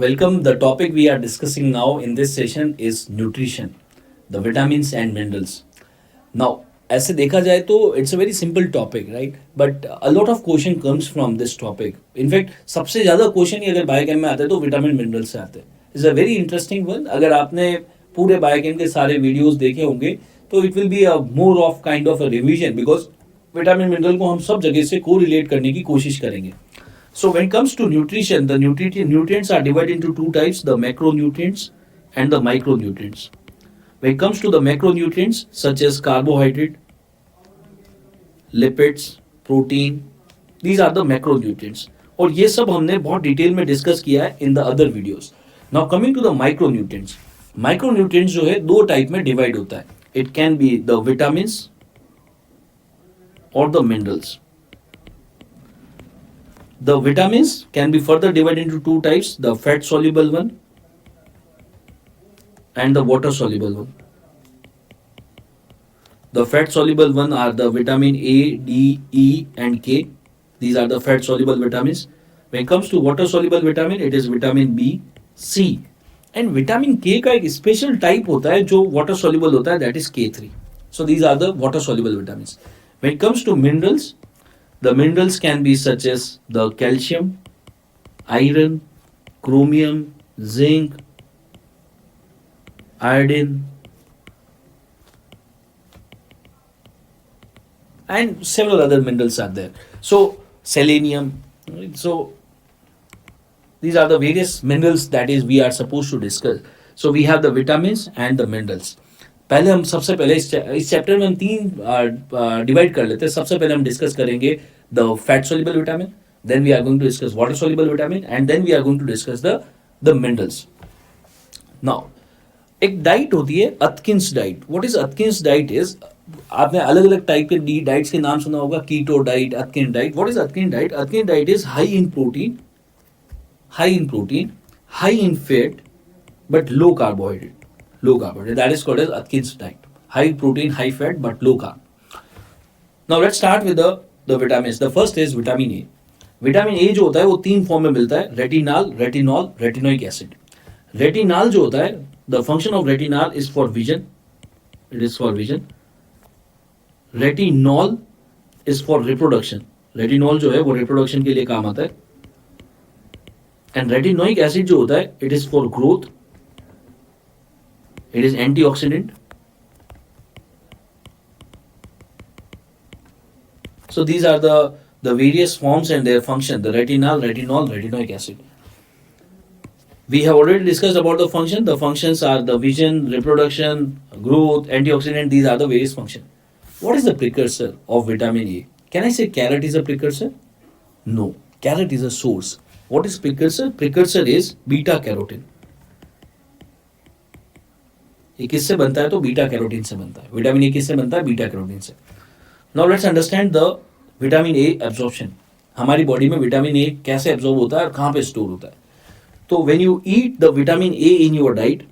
Welcome. The topic we are discussing now in this session is nutrition, the vitamins and minerals. Now, ऐसे देखा जाए तो it's a very simple topic right but a lot of question comes from this topic in fact सबसे ज़्यादा question ही अगर biochem में आते हैं तो विटामिन मिनरल से आते हैं is a very interesting one अगर आपने पूरे बायोकेम के सारे वीडियोस देखे होंगे तो it will be a more of kind of a revision because vitamin mineral को हम सब जगह से को रिलेट करने की कोशिश करेंगे. So when it comes to nutrition, the nutrients are divided into two types, the macronutrients and the micronutrients. When it comes to the macronutrients such as carbohydrate, lipids, protein, these are the macronutrients. और ये सब हमने बहुत detail में discuss किया है in the other videos. Now coming to the micronutrients. Micronutrients जो है दो टाइप में डिवाइड होता है. It can be the vitamins or the minerals. The vitamins can be further divided into two types, the fat soluble one and the water soluble one. The fat soluble one are the vitamin A, D, E and K. These are the fat soluble vitamins. When it comes to water soluble vitamin, it is vitamin B, C. And vitamin K का एक special type होता है जो water soluble होता है, that is K3. So these are the water soluble vitamins. When it comes to minerals, the minerals can be such as the calcium, iron, chromium, zinc, iodine, and several other minerals are there. So selenium. Right? So these are the various minerals that is we are supposed to discuss. So we have the vitamins and the minerals. पहले हम सबसे पहले इस chapter में हम तीन divide कर लेते हैं. सबसे पहले हम डिस्कस करेंगे the fat soluble vitamin, then we are going to discuss water soluble vitamin and then we are going to discuss the minerals. Now एक डाइट होती है Atkins diet. What is Atkins diet is, आपने अलग अलग type के diets के नाम सुना होगा, keto diet, Atkin diet. What is Atkin diet? Atkin diet is high in protein, high in fat but low carbohydrate. Low carbohydrate. That is called as Atkins diet. High protein, high fat, but low carb. Now let's start with the vitamins. The first is vitamin A. Vitamin A जो होता है वो तीन form में मिलता है, retinol, retinol, retinoic acid. Retinol जो होता है, the function of retinol is for vision. It is for vision. Retinol is for reproduction. Retinol जो है वो रिप्रोडक्शन के लिए काम आता है. एंड रेटिनोइक एसिड जो होता है, it is for growth. It is antioxidant. So these are the various forms and their function, the retinol, retinol, retinoic acid. We have already discussed about the function. The functions are the vision, reproduction, growth, antioxidant. These are the various functions. What is the precursor of vitamin A? Can I say carrot is a precursor? No. Carrot is a source. What is precursor? Precursor is beta carotene. ये किससे बनता है? तो beta carotene से बनता है. Vitamin ए किससे बनता है? बीटा कैरोटीन से. Now let's understand the vitamin A absorption. हमारी बॉडी में विटामिन ए कैसे एब्जॉर्ब होता है और कहाँ पे स्टोर होता है. तो when you eat the vitamin A in your diet,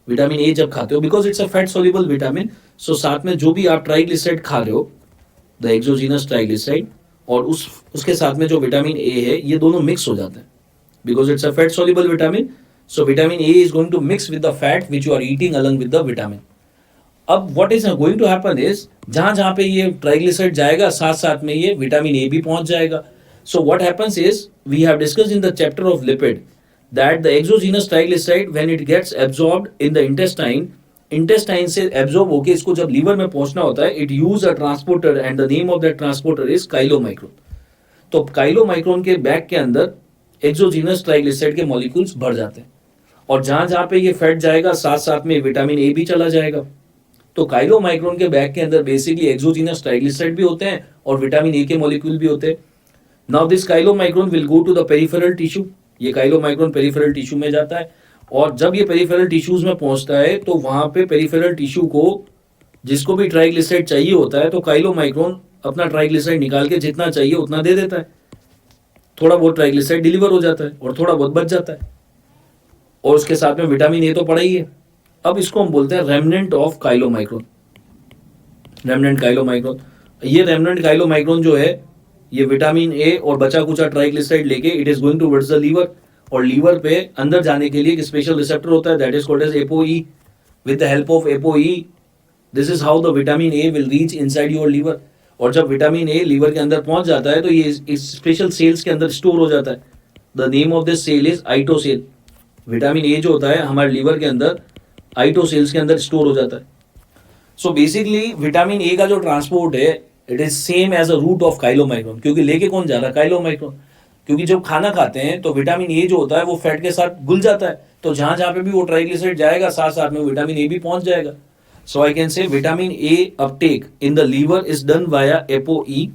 vitamin A जब खाते हो, because it's a fat soluble vitamin, so साथ में जो भी आप ट्राइग्लिसराइड खा रहे हो, द एक्सोजीनस ट्राइग्लिसराइड, और उसके साथ में जो विटामिन ए है, ये दोनों मिक्स हो जाते हैं because it's a fat soluble vitamin. So vitamin A is going to mix with the fat which you are eating along with the vitamin. अब what is going to happen is जहाँ पे ये triglyceride जाएगा साथ साथ में ये vitamin A भी पहुंच जाएगा. So what happens is we have discussed in the chapter of lipid that the exogenous triglyceride when it gets absorbed in the intestine से absorb होके इसको जब लीवर में पहुंचना होता है, it use a transporter and the name of that transporter is chylomicron. तो chylomicron के बैग के अंदर एक्सोजीनस ट्राइग्लिसराइड के मॉलिक्यूल्स भर जाते हैं और जहां पे ये फैट जाएगा साथ साथ में विटामिन ए भी चला जाएगा. तो काइलोमाइक्रोन के बैग के अंदर बेसिकली एक्सोजीनस ट्राइग्लिसराइड भी होते हैं और विटामिन ए के मॉलिक्यूल भी होते हैं. Now this chylomicron will go to the peripheral tissue. ये काइलोमाइक्रोन पेरिफेरल टिश्यू में जाता है और जब ये पेरिफेरल टिश्यूज में पहुंचता है तो वहां पे पेरिफेरल टिश्यू को जिसको भी ट्राइग्लिसराइड चाहिए होता है तो काइलोमाइक्रोन अपना ट्राइग्लिसराइड निकाल के जितना चाहिए उतना दे देता है. थोड़ा बहुत ट्राइग्लिसराइड डिलीवर हो जाता है और थोड़ा बहुत बच जाता है और उसके साथ में विटामिन ए तो पड़ा ही है. अब इसको हम बोलते हैं remnant of chylomicron. Remnant chylomicron. ये रेमनेंट काइलोमाइक्रोन जो है ये विटामिन ए और बचा कुचा ट्राइग्लिसराइड लेके it is going towards the liver, और लीवर पे अंदर जाने के लिए एक स्पेशल रिसेप्टर होता है that is called as ApoE. With the help of ApoE this is how the vitamin A will reach inside your liver. और जब विटामिन ए लीवर के अंदर पहुंच जाता है तो ये इस स्पेशल सेल्स के अंदर स्टोर हो जाता है. The name of this cell is Ito cell. Vitamin A जो होता है हमारे लीवर के अंदर आइटोसेल्स के अंदर स्टोर हो जाता है. सो बेसिकली विटामिन ए का जो ट्रांसपोर्ट है it is same as a route of chylomicron. क्योंकि लेके कौन जा रहा है? काइलोमाइक्रोन. क्योंकि जब खाना खाते हैं तो विटामिन ए जो होता है वो फैट के साथ घुल जाता है, तो जहां जहां पे भी वो ट्राइग्लिसराइड जाएगा साथ साथ में विटामिन ए भी पहुंच जाएगा. So I can say vitamin A uptake in the liver is done via ApoE.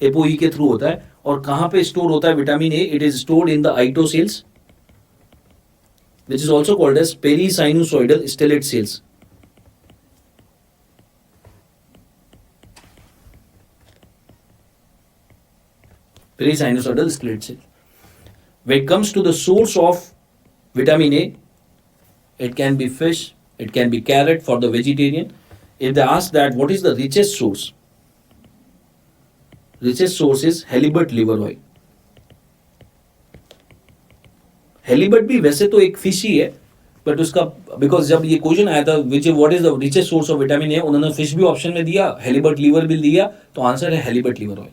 ApoE के थ्रू होता है. और कहां पे स्टोर होता है vitamin A? It is stored in the Ito cells which is also called as perisinusoidal stellate cells. Perisinusoidal stellate cells. When it comes to the source of vitamin A, it can be fish, it can be carrot for the vegetarian. If they ask that what is the richest source? Richest source is halibut liver oil. हेलीबट भी वैसे तो एक fish ही है, but उसका because जब ये question आया था विच what is the richest source of vitamin A, उन्होंने फिश भी ऑप्शन में दिया, हेलीबट लीवर भी दिया, तो आंसर है हेलीबट लीवर ऑयल.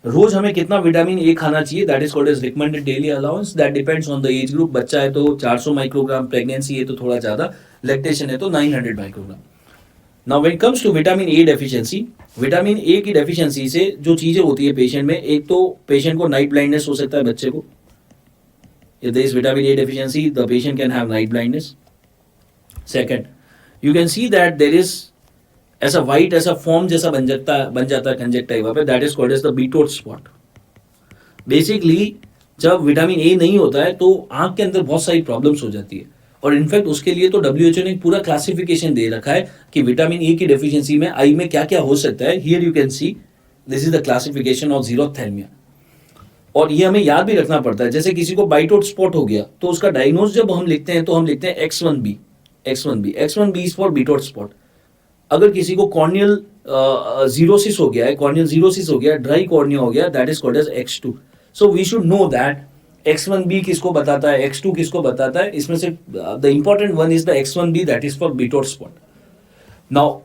रोज हमें कितना विटामिन ए खाना चाहिए? That is called as recommended daily allowance. That depends on the age group. बच्चा है तो 400 माइक्रोग्राम, प्रेगनेंसी है तो थोड़ा ज्यादा, लैक्टेशन है तो 900 microgram. Now when it comes to vitamin A deficiency, vitamin A की डेफिशिएंसी से जो चीजें होती है पेशेंट में, एक तो पेशेंट को नाइट ब्लाइंडनेस हो सकता है बच्चे को. If there is vitamin A deficiency, the patient can have night blindness. Second, you can see that there is ऐसा white ऐसा form जैसा बन जाता है कंजक्टिवा पे, that is called as the Bitot spot. Basically जब विटामिन ए नहीं होता है तो आंख के अंदर बहुत सारी प्रॉब्लम्स हो जाती है. और इनफैक्ट उसके लिए तो WHO ने पूरा क्लासिफिकेशन दे रखा है कि विटामिन ए की डेफिशिएंसी में आई में क्या क्या हो सकता है. Here you can see this is the classification of xerophthalmia. और ये हमें याद भी रखना पड़ता है. जैसे किसी को बाइटोट स्पॉट हो गया तो उसका डायग्नोज जब हम लिखते हैं तो हम लिखते हैं X1B. X1B is for Bitot spot. अगर किसी को कॉर्नियल जीरोसिस हो गया है, कॉर्नियल जीरोसिस हो गया, ड्राई कॉर्निया हो गया, that is called as X2. So we should know that X1B किसको बताता है, X2 किसको बताता है. इसमें से the important one is the X1B, that is for Bitot spot. Now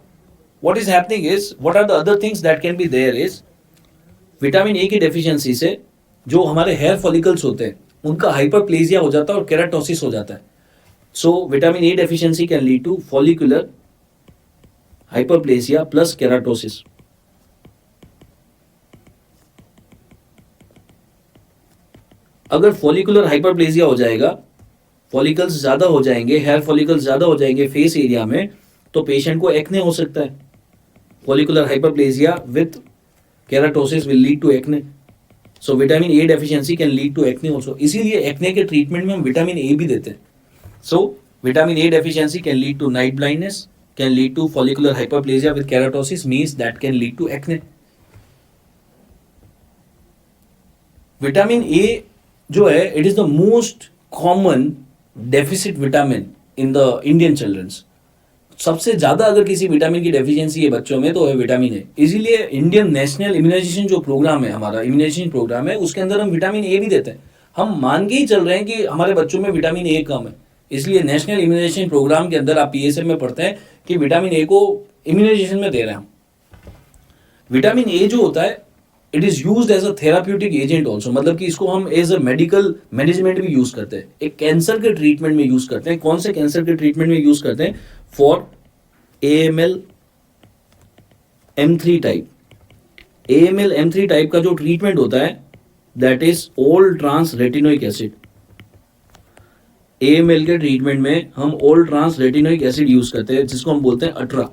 what is happening is, what are the other things that can be there is, vitamin A की deficiency से जो हमारे हेयर फॉलिकल्स होते हैं उनका hyperplasia हो जाता है और केराटोसिस हो जाता है. So vitamin A deficiency can lead to follicular hyperplasia plus keratosis. अगर फॉलिकुलर हाइपरप्लेजिया हो जाएगा, फॉलिकल्स ज्यादा हो जाएंगे, हेयर फॉलिकल्स ज्यादा हो जाएंगे फेस एरिया में, तो पेशेंट को एक्ने हो सकता है. Follicular hyperplasia with keratosis will lead to acne. So vitamin A deficiency can lead to acne also. इसीलिए एक्ने के ट्रीटमेंट में हम विटामिन ए भी देते हैं. So vitamin A deficiency can lead to night blindness, can lead to follicular hyperplasia with keratosis, means that can lead to acne. Vitamin A जो है it is the most common deficit vitamin in the Indian childrens. सबसे ज्यादा अगर किसी vitamin की deficiency है बच्चों में तो है विटामिन ए. इसीलिए इंडियन नेशनल इम्यूनाइजेशन जो प्रोग्राम है, हमारा इम्यूनाइजेशन प्रोग्राम है, उसके अंदर हम विटामिन ए भी देते हैं. हम मान के ही चल रहे हैं कि हमारे बच्चों में विटामिन ए कम है, इसलिए नेशनल इम्यूनाइजेशन प्रोग्राम के अंदर आप PSM में पढ़ते हैं कि विटामिन ए को इम्यूनाइजेशन में दे रहे हैं हम. विटामिन ए जो होता है it is used as a therapeutic agent also, मतलब कि इसको हम एज अ मेडिकल मैनेजमेंट भी यूज करते हैं. एक कैंसर के ट्रीटमेंट में यूज करते हैं. कौन से कैंसर के ट्रीटमेंट में यूज करते हैं? For AML M3 type. AML M3 type का जो ट्रीटमेंट होता है दैट इज ओल ट्रांस रेटिनोइक एसिड. AML के ट्रीटमेंट में हम ओल ट्रांस रेटिनोइक एसिड यूज करते हैं जिसको हम बोलते हैं ATRA.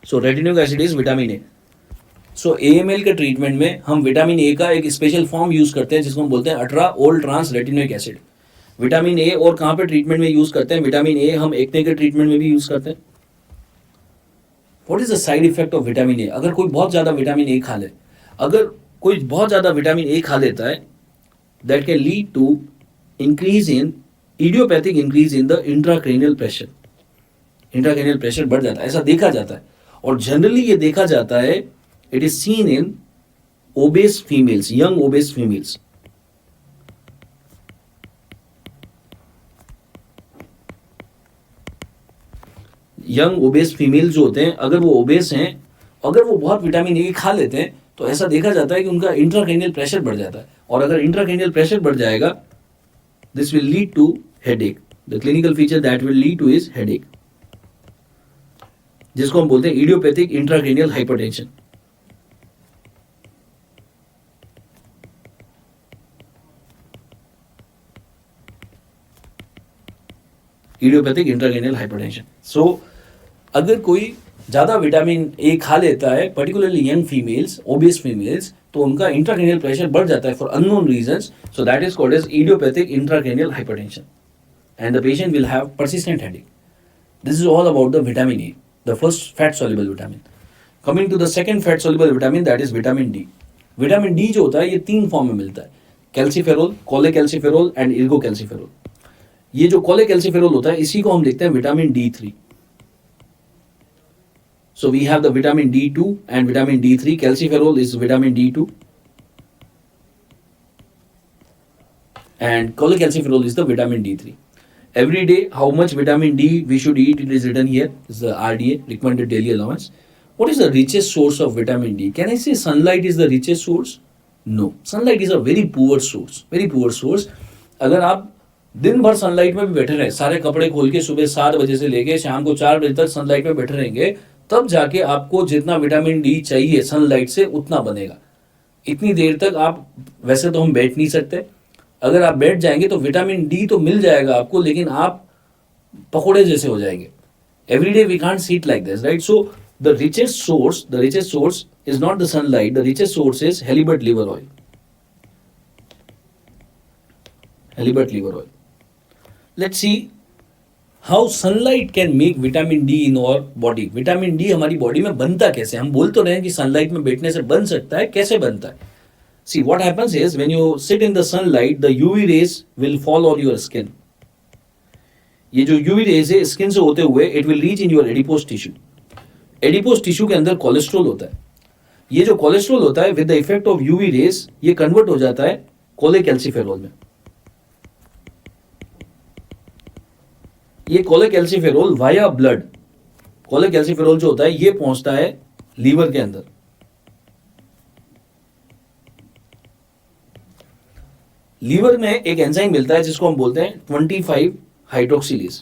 So retinoic acid is vitamin A. So AML के ट्रीटमेंट में हम विटामिन ए का एक स्पेशल फॉर्म यूज करते हैं जिसको हम बोलते हैं ATRA all trans retinoic acid. Vitamin A और कहां पे ट्रीटमेंट में यूज करते हैं? विटामिन ए हम एक्ने के ट्रीटमेंट में भी यूज करते हैं. What is the side effect of vitamin A? अगर कोई बहुत ज्यादा विटामिन ए खा ले, अगर कोई बहुत ज्यादा विटामिन ए खा लेता है, that can lead to increase in idiopathic increase in the intracranial pressure. Intracranial pressure बढ़ जाता है, ऐसा देखा जाता है. और जनरली ये देखा जाता है, it is seen in obese females, young obese females. Young obese female जो होते हैं, अगर वो ओबेस हैं, अगर वो बहुत विटामिन ए खा लेते हैं, तो ऐसा देखा जाता है कि उनका इंट्राक्रैनियल प्रेशर बढ़ जाता है, और अगर इंट्राक्रैनियल प्रेशर बढ़ जाएगा, this will lead to headache. The clinical feature that will lead to is headache, जिसको हम बोलते हैं idiopathic intracranial hypertension. Idiopathic intracranial hypertension. So अगर कोई ज़्यादा विटामिन ए खा लेता है, particularly young females, obese females, तो उनका इंट्राक्रैनियल प्रेशर बढ़ जाता है for unknown reasons, so that is called as idiopathic intracranial hypertension, and the patient will have persistent headache. This is all about the vitamin A, the first fat soluble vitamin. Coming to the second fat soluble vitamin, that is vitamin D. Vitamin D जो होता है ये 3 form में मिलता है, calciferol, cholecalciferol and इर्गोकैल्सीफेरोल। ये जो cholecalciferol होता है, इसी को हम लिखते हैं vitamin D3. So we have the vitamin D2 and vitamin D3. Calciferol is vitamin D2 and cholecalciferol is the vitamin D3. Every day, how much vitamin D we should eat, it is written here. Is the RDA, recommended daily allowance. What is the richest source of vitamin D? Can I say sunlight is the richest source? No. Sunlight is a very poor source. Very poor source. अगर आप दिन भर sunlight में भी बैठे रहे, सारे कपड़े खोल के सुबह 7 बजे से लेके शाम को 4 बजे तक सनलाइट में बैठे रहेंगे, तब जाके आपको जितना विटामिन डी चाहिए सनलाइट से उतना बनेगा। इतनी देर तक आप, वैसे तो हम बैठ नहीं सकते, अगर आप बैठ जाएंगे तो विटामिन डी तो मिल जाएगा आपको, लेकिन आप पकोड़े जैसे हो जाएंगे। Every day we can't sit like this, right? So the richest source is not the sunlight, the richest source is halibut liver oil. Halibut liver oil. Let's see how sunlight can make vitamin D in our body. Vitamin D हमारी body में बनता कैसे? हम बोल तो रहे हैं कि सनलाइट में बैठने से बन सकता है, कैसे बनता है? See what happens is when you sit in the sunlight, the UV rays will fall on your skin. ये जो यूवी रेज है स्किन से होते हुए it will reach in your adipose tissue. Adipose tissue के अंदर कोलेस्ट्रॉल होता है। ये जो कोलेस्ट्रॉल होता है with the effect of UV rays, ये कन्वर्ट हो जाता है कोलेकैल्सीफेरोल में। ये कोलेकैल्सीफेरोल वाया ब्लड, कोलेकैल्सीफेरोल जो होता है ये पहुंचता है लीवर के अंदर। लीवर में एक एंजाइम मिलता है जिसको हम बोलते हैं 25 हाइड्रोक्सिलेज।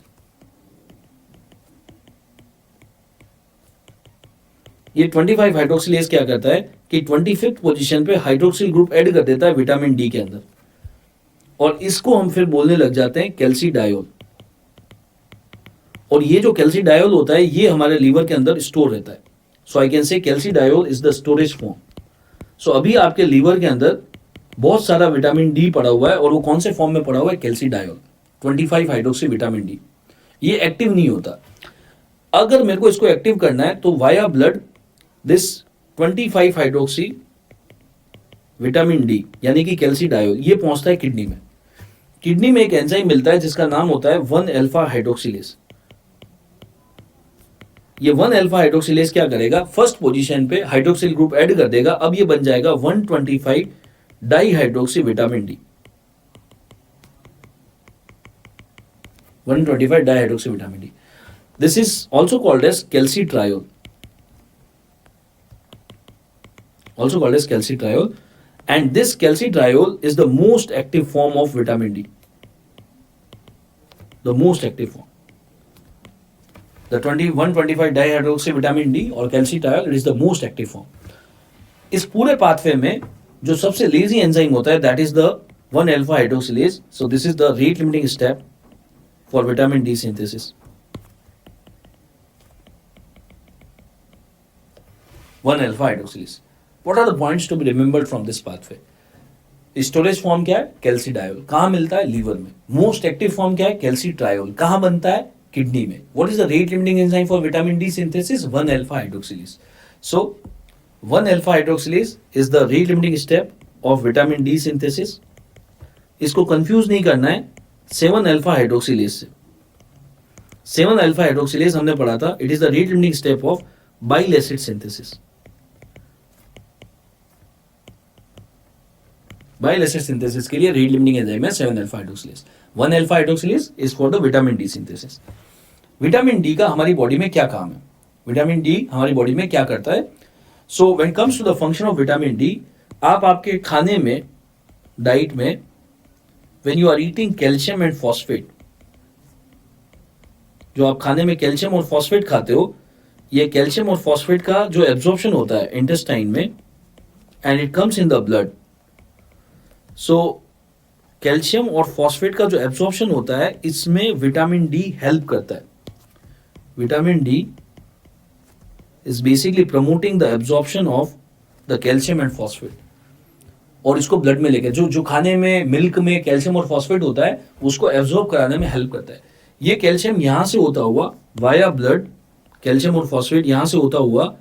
ये 25 हाइड्रोक्सिलेज क्या करता है कि 25th पोजीशन पे हाइड्रोक्सिल ग्रुप ऐड कर देता है विटामिन डी के अंदर, और इसको हम फिर बोलने लग जाते हैं कैल्सीडायोल। और ये जो कैल्सीडायोल होता है ये हमारे लीवर के अंदर स्टोर रहता है। सो I can say calcidiol is the storage form. So अभी आपके लीवर के अंदर बहुत सारा विटामिन डी पड़ा हुआ है, और वो कौन से फॉर्म में पड़ा हुआ है? कैल्सीडायोल, 25 हाइड्रोक्सी विटामिन डी। ये एक्टिव नहीं होता। अगर मेरे को इसको एक्टिव करना है तो via blood this 25 hydroxy vitamin D यानी कि कैल्सीडायोल ये पहुंचता है किडनी में। किडनी में एक एंजाइम मिलता है जिसका नाम होता है 1 अल्फा हाइड्रोक्सिलेज। ये 1 अल्फा हाइड्रोक्सिलेज क्या करेगा? फर्स्ट पोजीशन पे हाइड्रोक्सिल ग्रुप ऐड कर देगा। अब ये बन जाएगा 125 di hydroxy vitamin D, 125 di hydroxy vitamin D. This is also called as calcitriol, also called as calcitriol, and this calcitriol is the most active form of vitamin D, the most active form. The 125 dihydroxy vitamin D or calcitriol, it is the most active form. इस पूरे pathway में जो सबसे lazy enzyme होता है that is the 1 alpha hydroxylase. So this is the rate limiting step for vitamin D synthesis. 1 alpha hydroxylase. What are the points to be remembered from this pathway? Storage form क्या है? कैल्सीडायोल। कहाँ मिलता है? Liver में। Most active form क्या है? कैल्सीट्रायोल। कहाँ बनता है? किडनी में। What is the rate limiting enzyme for vitamin D synthesis? 1 alpha hydroxylase. So 1 alpha hydroxylase is the rate limiting step of vitamin D synthesis. इसको कंफ्यूज नहीं करना है 7 अल्फा हाइड्रोक्सिलेज से। 7 अल्फा हाइड्रोक्सिलेज हमने पढ़ा था, it is the rate limiting step of bile acid synthesis. Bile acid synthesis के लिए रीड लिमिटिंग एंजाइम है 7 alpha hydroxylase. 1 alpha hydroxylase is for the vitamin D synthesis. Vitamin D का हमारी body में क्या काम है? विटामिन डी हमारी बॉडी में क्या करता है? So when comes to the function of vitamin D, आप आपके खाने में, डाइट में, when you are eating calcium and phosphate, जो आप खाने में कैल्शियम और फॉस्फेट खाते हो, ये कैल्शियम और फॉस्फेट का जो एब्जॉर्प्शन होता है इंटेस्टाइन में, and it comes in the blood. So calcium और फॉस्फेट का जो एब्जॉर्प्शन होता है, इसमें विटामिन डी हेल्प करता है. Vitamin D is basically promoting the absorption of the calcium and phosphate, और इसको ब्लड में लेकर जो खाने में, मिल्क में कैल्शियम और फॉस्फेट होता है, उसको एब्जॉर्ब कराने में हेल्प करता है. ये कैल्शियम यहां से होता हुआ वाया ब्लड, कैल्शियम और फॉस्फेट यहां से होता हुआ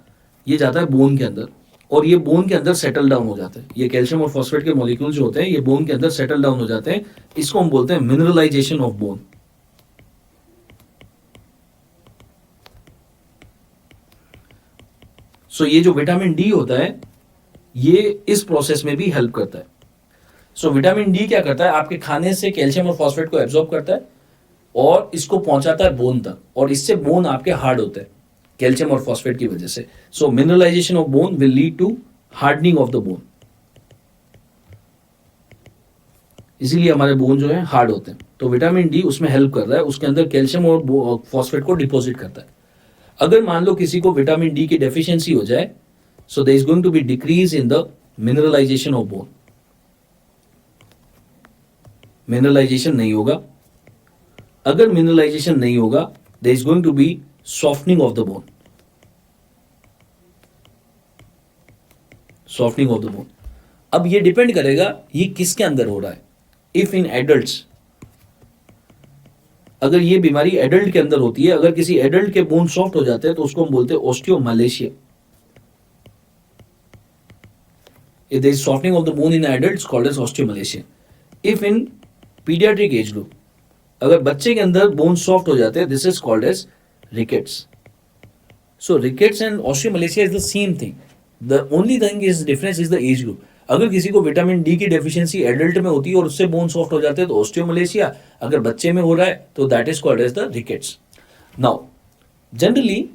ये जाता है बोन के अंदर, और ये बोन के अंदर सेटल डाउन हो जाता है. ये कैल्शियम और फॉस्फेट के मॉलिक्यूल जो होते हैं, ये बोन के अंदर सेटल डाउन हो जाते हैं. इसको हम बोलते हैं मिनरलाइजेशन ऑफ बोन. सो ये जो विटामिन डी होता है, ये इस प्रोसेस में भी हेल्प करता है. सो विटामिन डी क्या करता है? आपके खाने से कैल्शियम और फॉस्फेट को एब्जॉर्ब करता है और इसको पहुंचाता है बोन तक, और इससे बोन आपके हार्ड होते हैं कैल्शियम और फॉस्फेट की वजह से. So mineralization of bone will lead to hardening of the bone. इसीलिए हमारे बोन जो है हार्ड होते हैं. तो विटामिन डी उसमें हेल्प कर रहा है, उसके अंदर कैल्शियम और फॉस्फेट को डिपॉजिट करता है. अगर मान लो किसी को विटामिन डी की डेफिशिएंसी हो जाए, so there is going to be decrease in the mineralization of bone. Mineralization नहीं होगा. अगर मिनरलाइजेशन नहीं होगा, there is going to be softening of the bone. Softening of the bone. अब ये डिपेंड करेगा ये किसके अंदर हो रहा है. इफ इन एडल्ट्स, अगर ये बीमारी एडल्ट के अंदर होती है, अगर किसी एडल्ट के बोन सॉफ्ट हो जाते हैं, तो उसको हम बोलते हैं osteomalacia. If there is softening of the bone in adults, called as osteomalacia. If in pediatric age group, अगर बच्चे के अंदर बोन सॉफ्ट हो जाते हैं, this is called as rickets. So rickets and osteomalacia is the same thing. The only thing is difference is the age group. अगर किसी को विटामिन डी की डेफिशिएंसी एडल्ट में होती है और उससे बोन सॉफ्ट हो जाते हैं, तो ऑस्टियोमलेशिया. अगर बच्चे में हो रहा है, तो that is called as the rickets. Now generally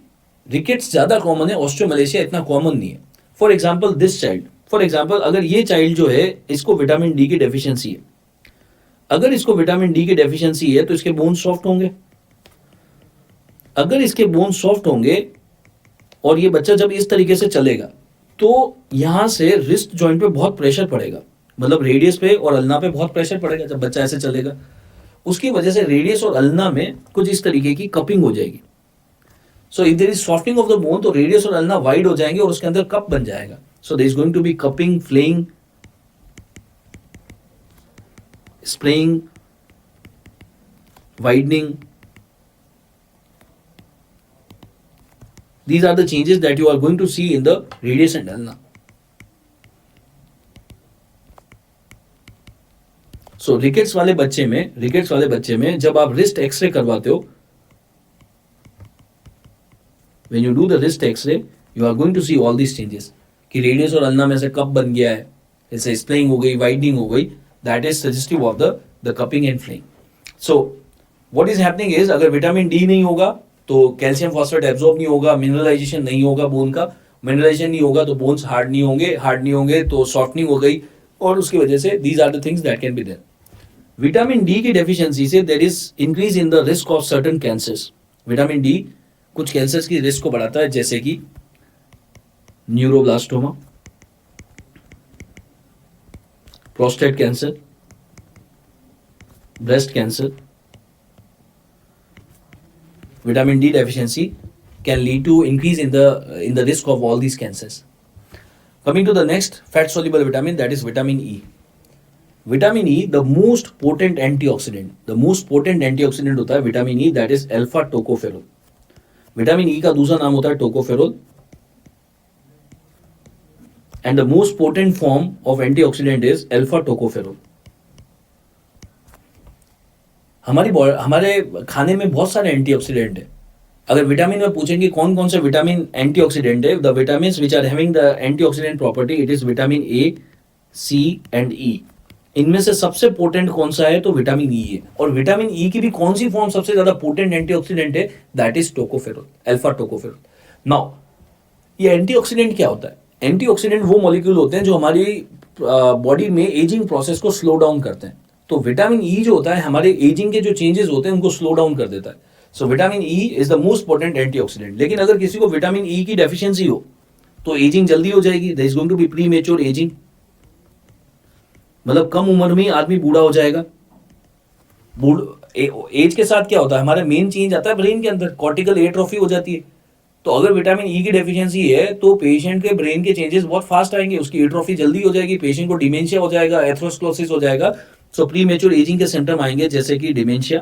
rickets ज्यादा कॉमन है, ऑस्टियोमलेशिया इतना कॉमन नहीं है. For example this child, for example अगर ये चाइल्ड जो है, इसको विटामिन डी की डेफिशिएंसी है. अगर इसको विटामिन डी की डेफिशिएंसी है, तो इसके बोन सॉफ्ट होंगे. अगर इसके बोन सॉफ्ट होंगे और ये बच्चा जब इस तरीके से चलेगा, तो यहां से रिस्ट जॉइंट पे बहुत प्रेशर पड़ेगा, मतलब रेडियस पे और अल्ना पे बहुत प्रेशर पड़ेगा जब बच्चा ऐसे चलेगा. उसकी वजह से रेडियस और अल्ना में कुछ इस तरीके की कपिंग हो जाएगी. So if there is softening of the bone, तो रेडियस और अल्ना वाइड हो जाएंगे और उसके अंदर कप बन जाएगा. So there is going to be cupping, flaring, spraying, widening. These are the changes that you are going to see in the radius and ulna. So rickets वाले बच्चे में जब आप wrist X-ray करवाते हो, when you do the wrist X-ray, you are going to see all these changes. कि radius और ulna में से कप बन गया है, जैसे स्प्लेइंग हो गई, वाइडनिंग हो गई. That is suggestive of the cupping and flaying. So what is happening is, अगर विटामिन डी नहीं होगा तो कैल्शियम फॉस्फेट एब्जॉर्ब नहीं होगा, मिनरलाइजेशन नहीं होगा बोन का, मिनरलाइजेशन नहीं होगा तो बोन्स हार्ड नहीं होंगे तो सॉफ्टनिंग हो गई, और उसकी वजह से these are the things that can be there. Vitamin D की डेफिशिएंसी से there is increase in the risk of certain cancers. Vitamin D कुछ कैंसर्स की रिस्क को बढ़ाता है, जैसे कि neuroblastoma, prostate cancer, breast cancer. Vitamin D deficiency can lead to increase in the risk of all these cancers. Coming to the next fat soluble vitamin, that is vitamin E. Vitamin E, the most potent antioxidant होता है vitamin E, that is alpha tocopherol. Vitamin E का दूसरा नाम होता है tocopherol. And the most potent form of antioxidant is alpha tocopherol. हमारे खाने में बहुत सारे एंटीऑक्सीडेंट है. अगर विटामिन में पूछेंगे कौन कौन से विटामिन एंटीऑक्सीडेंट है, the vitamin which are having the antioxidant property, it is vitamin A, C and E. इनमें से सबसे पोटेंट कौन सा है, तो विटामिन ई है। और विटामिन ई की भी कौन सी फॉर्म सबसे ज्यादा पोटेंट एंटीऑक्सीडेंट है, that is tocopherol, alpha tocopherol. Now ये एंटीऑक्सीडेंट क्या होता है? एंटीऑक्सीडेंट वो मॉलिक्यूल होते हैं जो हमारी बॉडी में एजिंग प्रोसेस को स्लो डाउन करते हैं। तो विटामिन ई जो होता है हमारे एजिंग के जो चेंजेस होते हैं उनको स्लो डाउन कर देता है। So vitamin E is the most potent antioxidant. लेकिन अगर किसी को विटामिन ई की डेफिशिएंसी हो तो एजिंग जल्दी हो जाएगी, there is going to be premature ageing, मतलब कम उम्र में आदमी बूढ़ा हो जाएगा। एज के साथ क्या होता है, हमारा मेन चेंज आता है ब्रेन के अंदर, कॉर्टिकल एट्रोफी हो जाती है। तो अगर विटामिन ई की डेफिशिएंसी है तो पेशेंट के ब्रेन के चेंजेस बहुत फास्ट आएंगे, उसकी एट्रोफी जल्दी हो जाएगी, पेशेंट को डिमेंशिया हो जाएगा, एथेरोस्क्लेरोसिस हो जाएगा। सो प्री मेच्योर एजिंग के सिम्टम आएंगे जैसे कि dementia,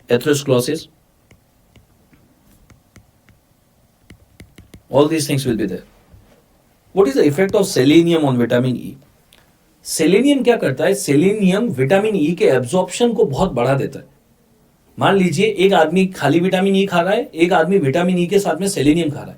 atherosclerosis, all these things will be there. What is the effect of selenium on vitamin E? Selenium क्या करता है, सेलेनियम विटामिन ई के एब्जॉर्प्शन को बहुत बढ़ा देता है। मान लीजिए एक आदमी खाली विटामिन ई खा रहा है, एक आदमी विटामिन ई के साथ में सेलेनियम खा रहा है,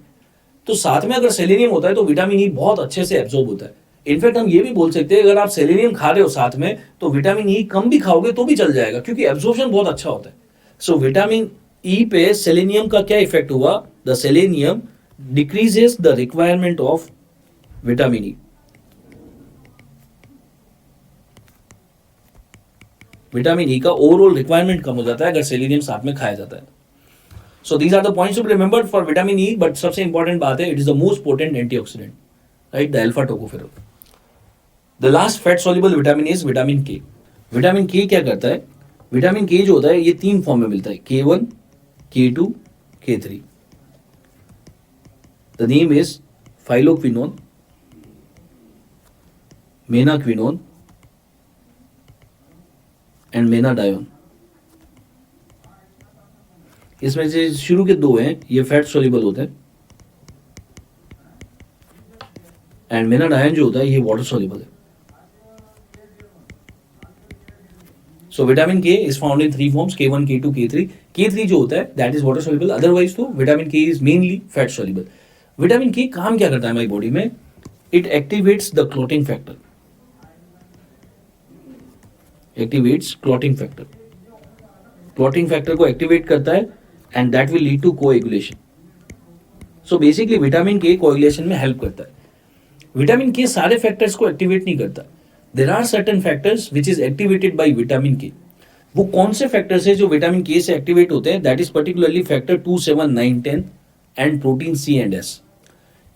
तो साथ में अगर सेलेनियम होता है तो विटामिन ई बहुत अच्छे से एब्जॉर्ब होता है। इनफैक्ट हम ये भी बोल सकते हैं अगर आप सेलेनियम खा रहे हो साथ में तो विटामिन ई कम भी खाओगे तो भी चल जाएगा क्योंकि एब्जॉर्प्शन बहुत अच्छा होता है। सो विटामिन ई पे सेलेनियम का क्या इफेक्ट हुआ, the selenium decreases the requirement of vitamin E. Vitamin E का ओवरऑल रिक्वायरमेंट कम हो जाता है अगर सेलेनियम साथ में खाया जाता है। So these are the points to be remembered for vitamin E, but सबसे इंपॉर्टेंट बात है it is the most potent antioxidant, right, the alpha tocopherol. The last fat soluble vitamin is vitamin K. Vitamin K क्या करता है, vitamin के जो होता है ये 3 फॉर्म में मिलता है, K1, K2, K3। The name is phylloquinone, menaquinone and menadione. इसमें से शुरू के 2 हैं ये फैट सॉल्युबल होते हैं एंड मेनाडायोन जो होता है ये वाटर सॉल्युबल है। So vitamin K is found in 3 forms, K1, K2, K3। K3 जो होता है that is water soluble, otherwise तो vitamin K is mainly fat soluble. Vitamin K काम क्या करता है हमारी बॉडी में, it activates the clotting factor, activates clotting factor, clotting factor को एक्टिवेट करता है and that will lead to coagulation. So basically vitamin K coagulation में हेल्प करता है। विटामिन के सारे फैक्टर्स को एक्टिवेट नहीं करता, there are certain factors which is activated by vitamin K. वो कौन से फैक्टर्स है जो विटामिन के से एक्टिवेट होते हैं, that is particularly factor 2, 7, 9, 10 and protein C and S.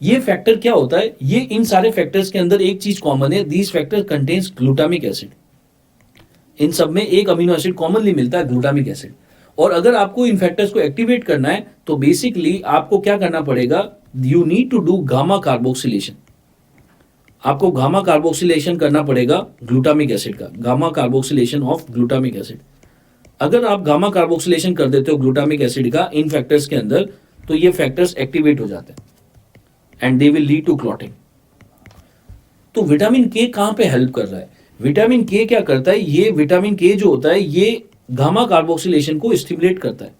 ये फैक्टर क्या होता है, ये इन सारे फैक्टर्स के अंदर एक चीज कॉमन है, these factor contains glutamic acid. इन सब में एक अमीनो एसिड कॉमनली मिलता है, ग्लूटामिक एसिड। और अगर आपको इन फैक्टर्स को एक्टिवेट करना है तो बेसिकली आपको क्या करना पड़ेगा, you need to do gamma carboxylation. आपको गामा कार्बोक्सिलेशन करना पड़ेगा ग्लूटामिक एसिड का, gamma carboxylation of glutamic acid. अगर आप गामा कार्बोक्सिलेशन कर देते हो ग्लूटामिक एसिड का इन फैक्टर्स के अंदर तो ये फैक्टर्स एक्टिवेट हो जाते हैं and they will lead to clotting. तो विटामिन के कहां पे हेल्प कर रहा है, विटामिन के क्या करता है, ये विटामिन के जो होता है ये गामा कार्बोक्सिलेशन को स्टिमुलेट करता है,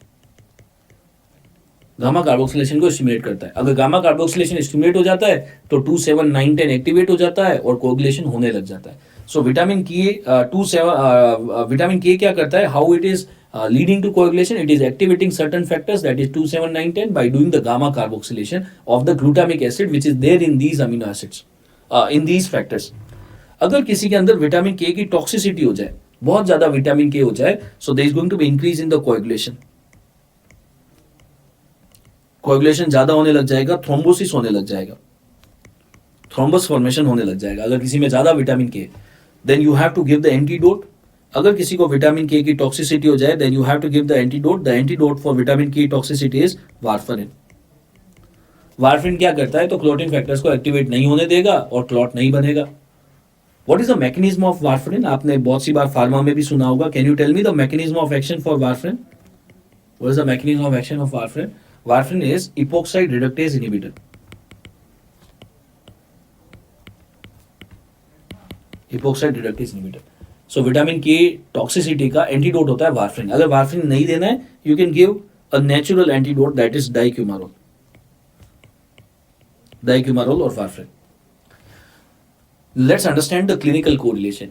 गामा कार्बोक्सिलेशन को स्टिमुलेट करता है। अगर गामा कार्बोक्सिलेशन स्टिमुलेट हो जाता है तो 2, 7, 9, 10 एक्टिवेट हो जाता है और कोगुलेशन होने लग जाता है। So vitamin K vitamin K क्या करता है, how it is leading to coagulation, it is activating certain factors that is 2, 7, 9, 10 by doing the gamma carboxylation of the glutamic acid which is there in these amino acids, in these factors. अगर किसी के अंदर vitamin K की toxicity हो जाए, बहुत ज्यादा vitamin के हो जाए, so there is going to be increase in the coagulation. Coagulation ज्यादा होने लग जाएगा, थ्रोम्बोसिस होने लग जाएगा, थ्रोम्बस फॉर्मेशन होने लग जाएगा अगर किसी में ज्यादा vitamin K. Then you have to give the antidote. अगर किसी को विटामिन के की टॉक्सिसिटी हो जाए then you have to give the antidote. The antidote for vitamin K toxicity is warfarin. Warfarin क्या करता है, तो क्लॉटिंग फैक्टर्स को एक्टिवेट नहीं होने देगा और क्लॉट नहीं बनेगा। What is the mechanism of warfarin, आपने बहुत सी बार फार्मा में भी सुना होगा। Can you tell me the mechanism of action for warfarin? What is the mechanism of action of warfarin? Warfarin is epoxide reductase inhibitor. Epoxide reductase inhibitor. So vitamin K toxicity का antidote होता है warfarin. अगर warfarin नहीं देना है, you can give a natural antidote that is dicoumarol. Dicoumarol और warfarin. Let's understand the clinical correlation.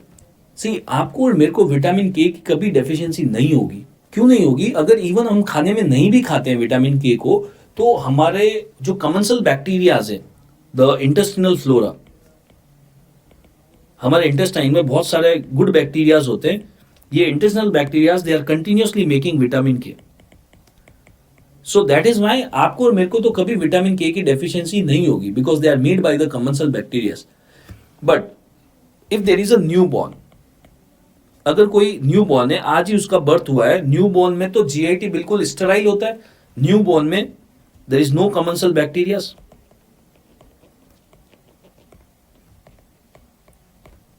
See, आपको और मेरे को विटामिन के की कभी डेफिशिएंसी नहीं होगी. क्यों नहीं होगी? अगर इवन हम खाने में नहीं भी खाते हैं विटामिन के को, तो हमारे जो कमेंसल बैक्टीरियाज है, द इंटेस्टिनल फ्लोरा, हमारे इंटेस्टाइन में बहुत सारे गुड बैक्टीरियाज होते हैं. ये intestinal bacterias they are continuously making vitamin K. So that is why आपको और मेरे को तो कभी विटामिन के की डेफिशिएंसी नहीं होगी, because they are made by the commensal bacterias. But if there is a newborn, अगर कोई न्यू बॉर्न है, आज ही उसका बर्थ हुआ है, न्यू बॉर्न में तो जीआईटी बिल्कुल स्टेराइल होता है. न्यू बॉर्न में there is no commensal bacterias.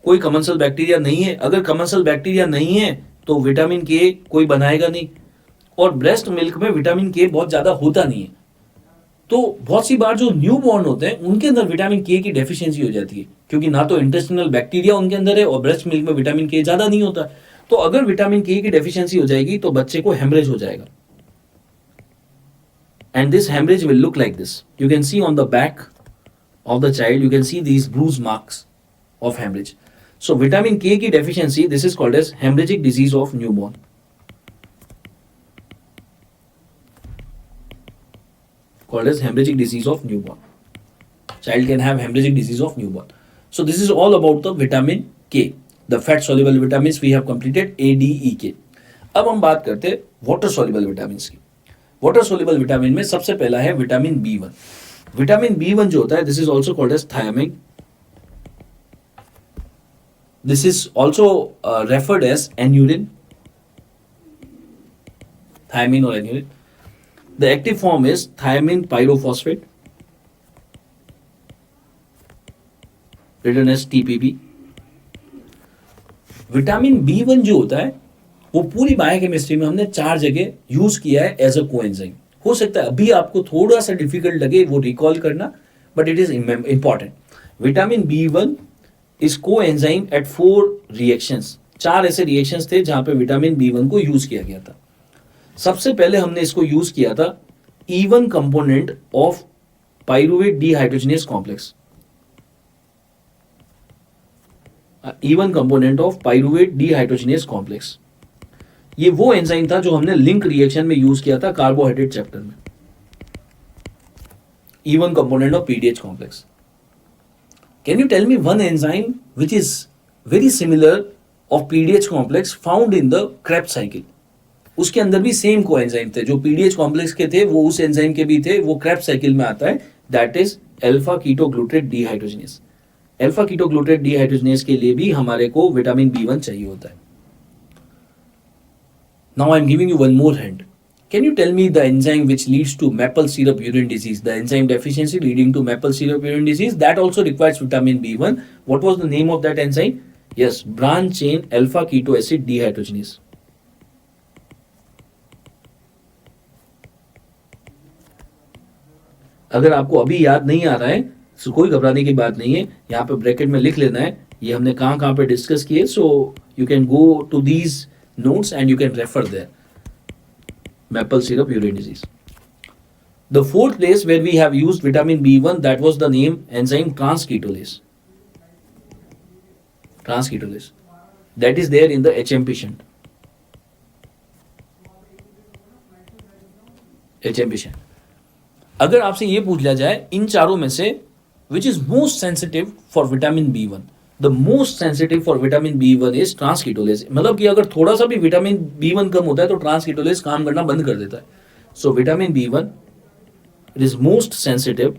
कोई कमेंसल बैक्टीरिया नहीं है. अगर कमेंसल बैक्टीरिया नहीं है तो विटामिन के कोई बनाएगा नहीं. और ब्रेस्ट मिल्क में विटामिन के बहुत ज्यादा होता नहीं है. तो बहुत सी बार जो न्यू बॉर्न होते हैं उनके अंदर विटामिन के की डेफिशिएंसी हो जाती है, क्योंकि ना तो इंटेस्टिनल बैक्टीरिया उनके अंदर है और ब्रेस्ट मिल्क में विटामिन के ज्यादा नहीं होता. तो अगर विटामिन के की डेफिशिएंसी हो जाएगी तो बच्चे को हेमरेज हो जाएगा. And this haemorrhage will look like this. You can see on the back of the child, you can see these bruise marks of haemorrhage. So vitamin K की deficiency, this is called as haemorrhagic disease of newborn. Called as hemorrhagic disease of newborn. Child can have hemorrhagic disease of newborn. So this is all about the vitamin K. The fat soluble vitamins we have completed A, D, E, K. अब हम बात करते हैं water soluble vitamins की. Water soluble vitamin में सबसे पहला है विटामिन B1. विटामिन B1 जो होता है, this is also called as thiamine. This is also referred as anurin. Thiamine or anurin. The active form is thiamine pyrophosphate, written as TPP. Vitamin B1 जो होता है वो पूरी बायोकेमिस्ट्री में हमने 4 जगह यूज किया है एज अ कोएंजाइम. हो सकता है अभी आपको थोड़ा सा डिफिकल्ट लगे वो रिकॉल करना, but it is important. Vitamin B1 is coenzyme at 4 reactions. 4 ऐसे रिएक्शंस थे जहां पे विटामिन B1 को यूज किया गया था. सबसे पहले हमने इसको यूज किया था E1 component of pyruvate dehydrogenase complex. E1 component of pyruvate dehydrogenase complex, ये वो एंजाइम था जो हमने लिंक रिएक्शन में यूज किया था कार्बोहाइड्रेट चैप्टर में. E1 component of PDH complex. Can you tell me one enzyme which is very similar of PDH complex found in the Krebs cycle? उसके अंदर भी सेम कोएंजाइम थे, जो PDH कॉम्प्लेक्स के थे वो उस एंजाइम के भी थे, वो क्रेब्स साइकिल में आता है. That is alpha ketoglutarate dehydrogenase. Alpha ketoglutarate dehydrogenase के लिए भी हमारे को विटामिन B1 चाहिए होता है. Now I am giving you one more hint. Can you tell me the enzyme which leads to maple syrup urine disease? The enzyme deficiency leading to maple syrup urine disease, that also requires vitamin B1. What was the name of that enzyme? Yes, branch chain alpha keto acid dehydrogenase. अगर आपको अभी याद नहीं आ रहा है तो कोई घबराने की बात नहीं है, यहाँ पे ब्रैकेट में लिख लेना है ये हमने कहाँ पे डिस्कस किए. So you can go to these notes and you can refer there. Maple syrup urine disease. The fourth place where we have used vitamin B1, that was the name enzyme transketolase. Transketolase that is there in the HMP shunt. HMP shunt. अगर आपसे ये पूछ लिया जाए इन चारों में से which is most sensitive for vitamin B1, the most sensitive for vitamin B1 is transketolase. मतलब कि अगर थोड़ा सा भी विटामिन B1 कम होता है तो ट्रांसकीटोलेज काम करना बंद कर देता है. So vitamin B1 it is most sensitive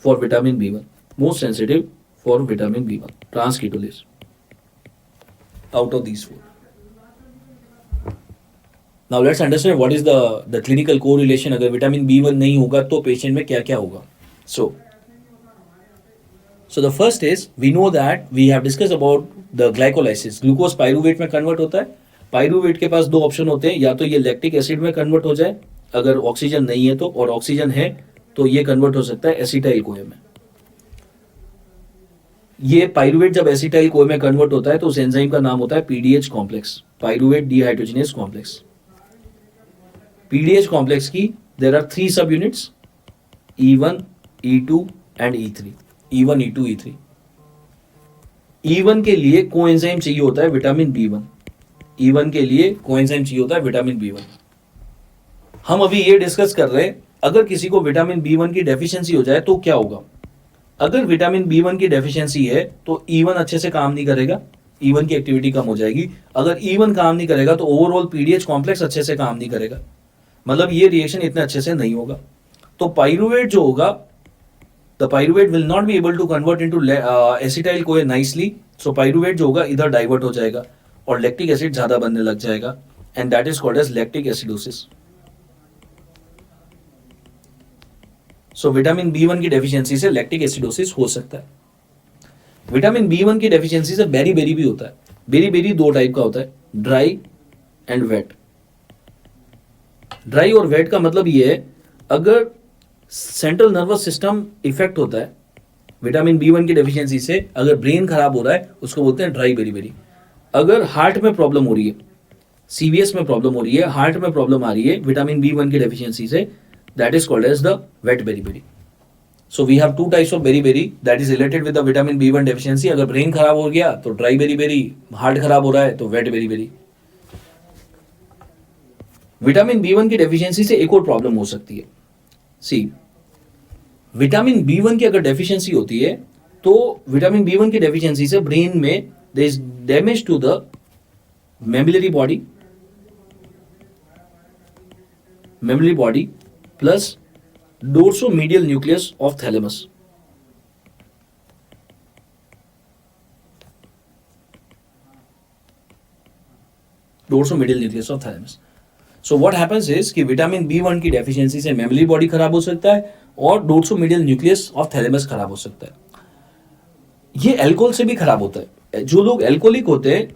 for vitamin B1. Most sensitive for vitamin B1, transketolase, out of these 4. Now let's understand what is the clinical correlation. अगर विटामिन B1 नहीं होगा तो पेशेंट में क्या क्या होगा. So the first is we know that we have discussed about the glycolysis. Glucose pyruvate में convert होता है. पाइरुवेट के पास 2 ऑप्शन होते हैं, या तो ये लैक्टिक एसिड में कन्वर्ट हो जाए अगर ऑक्सीजन नहीं है तो, और ऑक्सीजन है तो ये कन्वर्ट हो सकता है एसिटाइल कोए में. ये पाइरुवेट जब एसिटाइल कोए में कन्वर्ट होता है तो उस एंजाइम का नाम होता है PDH complex, pyruvate dehydrogenase complex. PDH complex की देयर आर 3 सब units, E1, E2 and E3। E1, E2, E3। E1 के लिए कोएंजाइम चाहिए होता है विटामिन B1। E1 के लिए कोएंजाइम चाहिए होता है विटामिन B1। हम अभी ये डिस्कस कर रहे हैं अगर किसी को विटामिन B1 की डेफिशिएंसी हो जाए तो क्या होगा। अगर विटामिन B1 की डेफिशिएंसी है तो E1 अच्छे से काम नहीं करेगा, E1 की एक्टिविटी कम हो जाएगी। अगर E1 काम नहीं करेगा तो ओवरऑल पीडीएच कॉम्प्लेक्स अच्छे से काम नहीं करेगा, मतलब ये रिएक्शन इतने अच्छे से नहीं होगा। तो पाइरुवेट जो होगा, the pyruvate will not be able to convert into acetyl CoA nicely. So pyruvate जो होगा इधर डाइवर्ट हो जाएगा और लैक्टिक एसिड ज्यादा बनने लग जाएगा, and that is called as lactic acidosis. So vitamin B1 की डेफिशिएंसी से लैक्टिक एसिडोसिस हो सकता है। विटामिन B1 की डेफिशिएंसी से बेरी-बेरी भी होता है। बेरी-बेरी 2 टाइप का होता है, ड्राई एंड वेट। ड्राई और वेट का मतलब ये है अगर सेंट्रल नर्वस सिस्टम इफेक्ट होता है विटामिन B1 की डेफिशिएंसी से, अगर ब्रेन खराब हो रहा है उसको बोलते हैं ड्राई बेरी-बेरी। अगर हार्ट में प्रॉब्लम हो रही है, सीवीएस में प्रॉब्लम हो रही है, हार्ट में प्रॉब्लम आ रही है विटामिन B1 की डेफिशिएंसी से, that is called as the wet beriberi. So we have 2 types of beriberi that is related with the vitamin B1 deficiency. अगर ब्रेन खराब हो गया तो ड्राई beriberi, हार्ट खराब हो रहा है तो वेट beriberi. विटामिन B1 की डेफिशिएंसी से एक और प्रॉब्लम हो सकती है। सी, विटामिन B1 की अगर डेफिशिएंसी होती है तो विटामिन B1 की डेफिशिएंसी से ब्रेन में there is damage to the memory body plus dorsomedial nucleus of thalamus. Dorsomedial nucleus of thalamus. So what happens is कि विटामिन B1 की डेफिशिएंसी से मेमोरी बॉडी खराब हो सकता है और डोर्सोमीडियल न्यूक्लियस ऑफ थैलेमस खराब हो सकता है। ये अल्कोहल से भी खराब होता है। जो लोग अल्कोहलिक होते हैं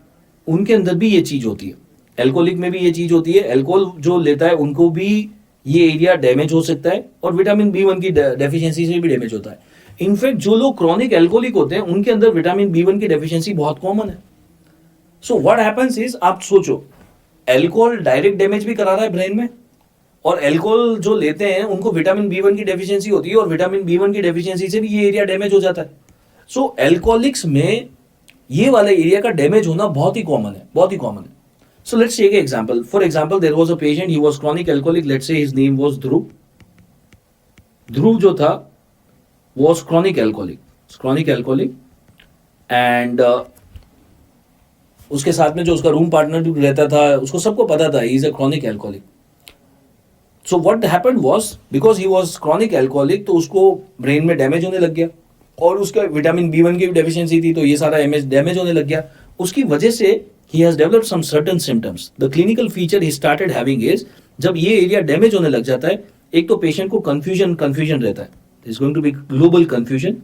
उनके अंदर भी ये चीज होती है, अल्कोहलिक में भी ये चीज होती है। अल्कोहल जो लेता है उनको भी ये एरिया डैमेज हो सकता है और विटामिन B1 की डेफिशिएंसी से भी डैमेज होता है। इनफैक्ट जो लोग क्रॉनिक अल्कोहलिक होते हैं उनके अंदर विटामिन B1 की डेफिशिएंसी बहुत कॉमन है। सो व्हाट हैपेंस इज, आप सोचो अल्कोहल डायरेक्ट डैमेज भी करा रहा है ब्रेन में, और अल्कोहल जो लेते हैं उनको विटामिन B1 की डेफिशिएंसी होती है और विटामिन B1 की डेफिशिएंसी से भी ये एरिया डैमेज हो जाता है। सो अल्कोहलिक्स में ये वाला एरिया का डैमेज होना बहुत ही कॉमन है, बहुत ही कॉमन है। So let's take an example. For example, there was a patient, he was chronic alcoholic. Let's say his name was Dhruv. Dhruv जो था was chronic alcoholic, and उसके साथ में जो उसका रूम पार्टनर जो रहता था उसको सबको पता था he is a chronic alcoholic. So what happened was because he was chronic alcoholic तो उसको ब्रेन में डैमेज होने लग गया और उसका विटामिन B1 की डेफिशिएंसी थी तो ये सारा डैमेज होने लग गया। उसकी वजह से he has developed some certain symptoms. The clinical feature he started having is जब ये एरिया डैमेज होने लग जाता है, एक तो पेशेंट को कंफ्यूजन रहता है, is going to be global confusion.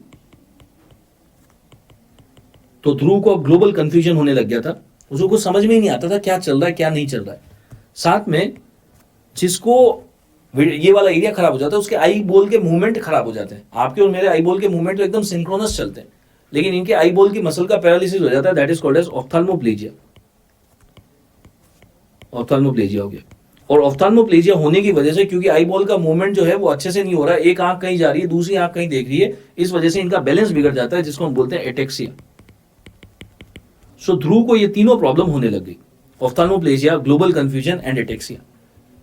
तो ध्रुव को ग्लोबल कंफ्यूजन होने लग गया था, उसको कुछ समझ में ही नहीं आता था क्या चल रहा है क्या नहीं चल रहा है। साथ में जिसको ये वाला एरिया खराब हो जाता है उसके आई बॉल के मूवमेंट खराब हो जाते हैं। आपके और मेरे आई बॉल के मूवमेंट एकदम सिंक्रोनस चलते हैं, लेकिन इनके आई बॉल की मसल का पैरालिसिस हो जाता है, दैट इज कॉल्ड एज ऑप्थाल्मोप्लेजिया। ऑप्थाल्मोप्लेजिया हो गया, और ऑप्थाल्मोप्लेजिया होने की वजह से क्योंकि आई बॉल का मूवमेंट जो है वो अच्छे से नहीं हो रहा है, एक आंख कहीं जा रही है दूसरी आंख कहीं देख रही है, इस वजह से इनका बैलेंस बिगड़ जाता है जिसको हम बोलते हैं एटेक्सिया। सो ध्रुव को ये तीनों प्रॉब्लम होने लग गई, ऑप्थाल्मोप्लेजिया, ग्लोबल कंफ्यूजन एंड एटेक्सिया।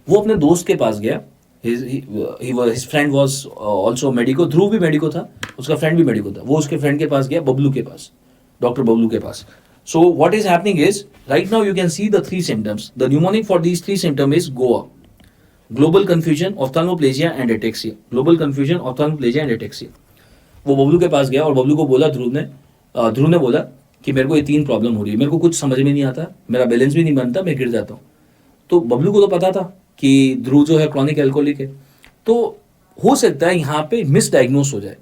वो अपने दोस्त के पास गया, his friend was also medico, ध्रुव भी मेडिको था, उसका फ्रेंड भी मेडिको था। वो उसके फ्रेंड के पास गया, बबलू के पास, डॉक्टर बबलू के पास। So what is happening is right now you can see the 3 symptoms. The mnemonic for these 3 symptoms is GOA: global confusion, ophthalmoplegia and ataxia. Global confusion, ophthalmoplegia and ataxia. वो बबलू के पास गया और बबलू को बोला, ध्रुव ने बोला कि मेरे को ये 3 प्रॉब्लम हो रही है, मेरे को कुछ समझ में नहीं आता, मेरा बैलेंस भी नहीं बनता, मैं गिर जाता हूँ। तो बबलू को तो पता था कि ध्रुव जो है क्रॉनिक एल्कोहलिक है, तो हो सकता है यहाँ पे मिसडायग्नोस हो जाए।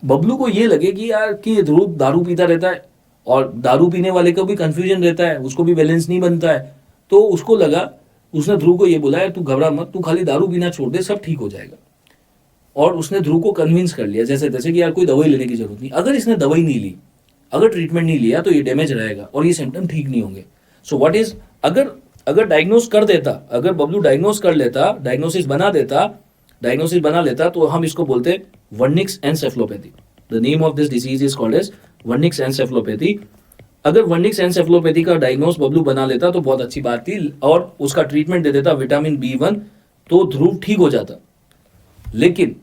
बबलू को ये लगे कि यार कि ध्रुव दारू पीता रहता है और दारू पीने वाले को भी कंफ्यूजन रहता है, उसको भी बैलेंस नहीं बनता है, तो उसको लगा, उसने ध्रुव को ये बोला यार तू घबरा मत, तू खाली दारू पीना छोड़ दे, सब ठीक हो जाएगा। और उसने ध्रुव को कन्विंस कर लिया जैसे तैसे कि यार कोई दवाई लेने की जरूरत नहीं। अगर इसने दवाई नहीं ली, अगर ट्रीटमेंट नहीं लिया तो ये डैमेज रहेगा और ये सिम्टम ठीक नहीं होंगे। सो व्हाट इज, अगर अगर डायग्नोस कर देता, अगर बबलू डायग्नोस कर लेता, डायग्नोसिस बना लेता तो हम इसको बोलते Wernicke's encephalopathy. The name of this disease is called as Wernicke's encephalopathy. अगर वर्निक्स एन्सेफेलोपैथी का डायग्नोस बबलू बना लेता तो बहुत अच्छी बात थी और उसका ट्रीटमेंट दे देता विटामिन B1 तो ध्रुव ठीक हो जाता। लेकिन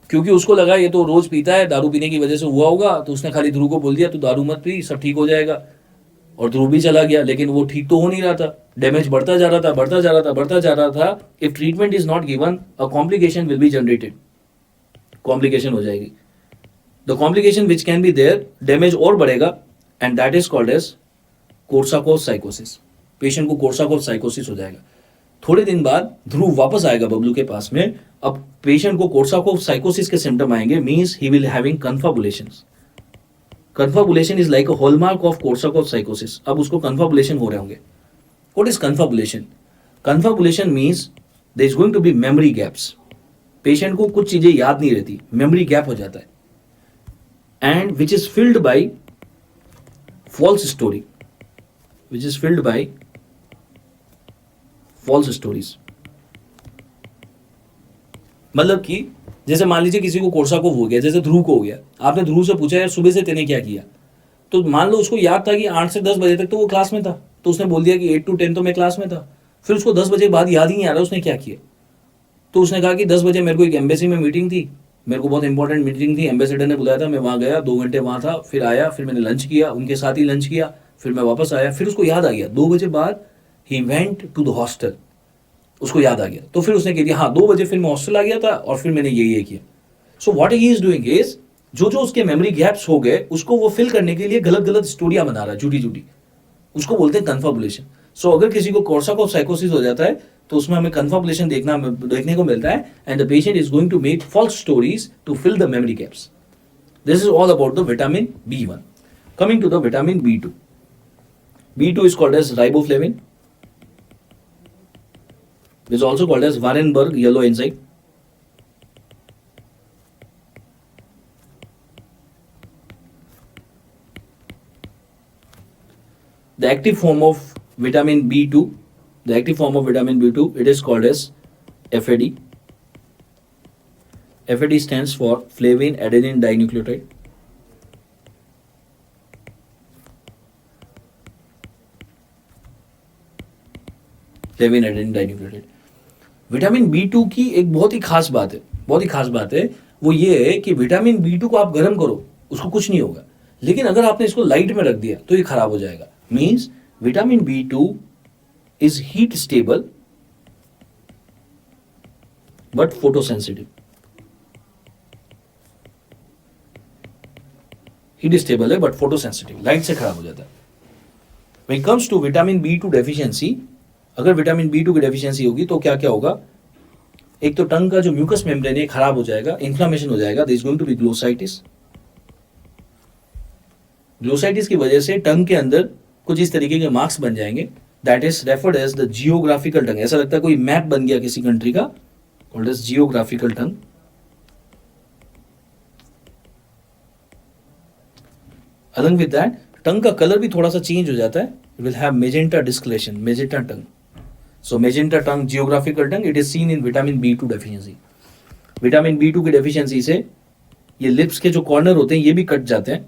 क्योंकि उसको लगा ये तो रोज पीता है, दारू पीने की वजह से हुआ होगा, तो उसने खाली ध्रुव को बोल दिया तू दारू मत पी, सब ठीक हो जाएगा। और ध्रुव भी चला गया, लेकिन वो ठीक तो हो नहीं रहा था, डैमेज बढ़ता जा रहा था, बढ़ता जा रहा था, बढ़ता जा रहा था। If treatment is not given, a complication will be generated, complication हो जाएगी। The complication which can be there, damage और बढ़ेगा, and that is called as Korsakoff साइकोसिस। पेशेंट को कोर्साकोफ साइकोसिस हो जाएगा। थोड़े दिन बाद ध्रुव वापस आएगा बबलू के पास में। अब पेशेंट को कोर्साकोफ साइकोसिस के सिम्टम आएंगे, means he will having confabulations. Confabulation is like a hallmark of Korsakoff साइकोसिस। अब उसको कन्फाबुलेशन हो रहे होंगे। What is confabulation? Confabulation means there is going to be memory gaps. Patient को कुछ चीजें याद नहीं रहती, मेमोरी गैप हो जाता है, and which is filled by false story, which is filled by false stories। मतलब कि जैसे मान लीजिए किसी को कोर्साकोफ हो गया, जैसे ध्रुव को हो गया, आपने ध्रुव से पूछा यार सुबह से तेने क्या किया, तो मान लो उसको याद था कि 8 से 10 बजे तक तो वो क्लास में था, तो उसने बोल दिया कि 8 to 10 तो मैं क्लास में था। फिर उसको 10 बजे बाद याद ही नहीं आ रहा उसने क्या किया, तो उसने कहा कि 10 बजे मेरे को एक एम्बेसी में मीटिंग थी, मेरे को बहुत इंपॉर्टेंट मीटिंग थी, एम्बेसडर ने बुलाया था, मैं वहाँ गया, 2 घंटे वहाँ था, फिर आया, फिर मैंने लंच किया, उनके साथ ही लंच किया, फिर मैं वापस आया। फिर उसको याद आ गया 2 बजे बाद ही वेंट टू द हॉस्टल, उसको याद आ गया, तो फिर उसने कह दिया हाँ 2 बजे फिर मैं हॉस्टल आ गया था और फिर मैंने ये किया। So what he is doing is, जो जो उसके मेमोरी गैप्स हो गए उसको वो फिल करने के लिए गलत गलत स्टोरियां बना रहा है, झूठी झूठी, उसको बोलते हैं कन्फाबुलेशन। सो अगर किसी को कोर्साकोफ साइकोसिस हो जाता है तो उसमें हमें कन्फाबुलेशन देखने को मिलता है, and the patient is going to make false stories to fill the memory gaps. This is all about the vitamin B1। Coming to the vitamin B2। B2 is called as riboflavin. It is also called as Warrenberg yellow enzyme. The active form of vitamin B2, it is called as FAD. FAD stands for flavin adenine dinucleotide. Flavin adenine dinucleotide. Vitamin B2 की एक बहुत ही खास बात है, वो ये है कि विटामिन B2 को आप गर्म करो उसको कुछ नहीं होगा, लेकिन अगर आपने इसको लाइट में रख दिया तो ये खराब हो जाएगा। Means vitamin B2 is heat stable but photosensitive. Heat stable है बट फोटोसेंसिटिव, लाइट से खराब हो जाता है। When comes to vitamin B2 deficiency, अगर विटामिन B2 की डेफिशिएंसी होगी तो क्या क्या होगा? एक तो टंग का जो म्यूकस मेम्ब्रेन है खराब हो जाएगा, इन्फ्लेमेशन हो जाएगा, this going to be glossitis. Glossitis की वजह से टंग के अंदर कुछ इस तरीके के मार्क्स बन जाएंगे, that is referred as the geographical tongue. ऐसा लगता है कोई मैप बन गया किसी कंट्री का, called as geographical tongue. Along with that tongue का कलर भी थोड़ा सा चेंज हो जाता है, it will have magenta discolouration, magenta tongue. So magenta tongue, geographical tongue, it is seen in vitamin B2 deficiency. Vitamin B2 की deficiency से ये लिप्स के जो कॉर्नर होते हैं ये भी कट जाते हैं,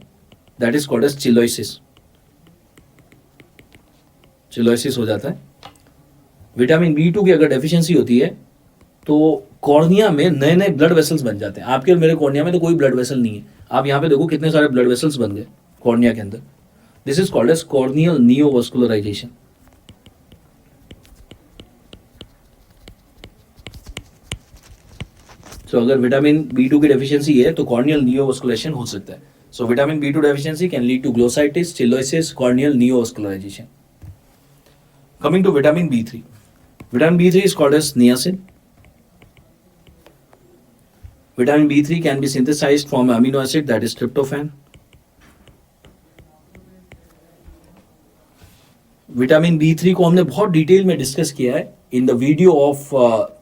that is called as cheilosis. Cheilosis हो जाता है। विटामिन B2 की अगर डेफिशिएंसी होती है तो कॉर्निया में नए नए ब्लड वेसल्स बन जाते हैं। आपके और मेरे कॉर्निया में तो कोई ब्लड वेसल नहीं है, आप यहाँ पे देखो कितने सारे ब्लड वेसल्स बन गए कॉर्निया के अंदर। This is called as corneal neovascularisation. So अगर विटामिन B2 की डेफिशिएंसी है तो कॉर्नियल नियोवास्कुलेशन हो सकता है। So vitamin B2 deficiency can lead to glossitis, cheilosis, corneal neovascularisation. Coming to vitamin B3, vitamin B3 is called as niacin. Vitamin B3 can be synthesized from amino acid that is tryptophan. Vitamin B3 को हमने बहुत detail में discuss किया है in the video of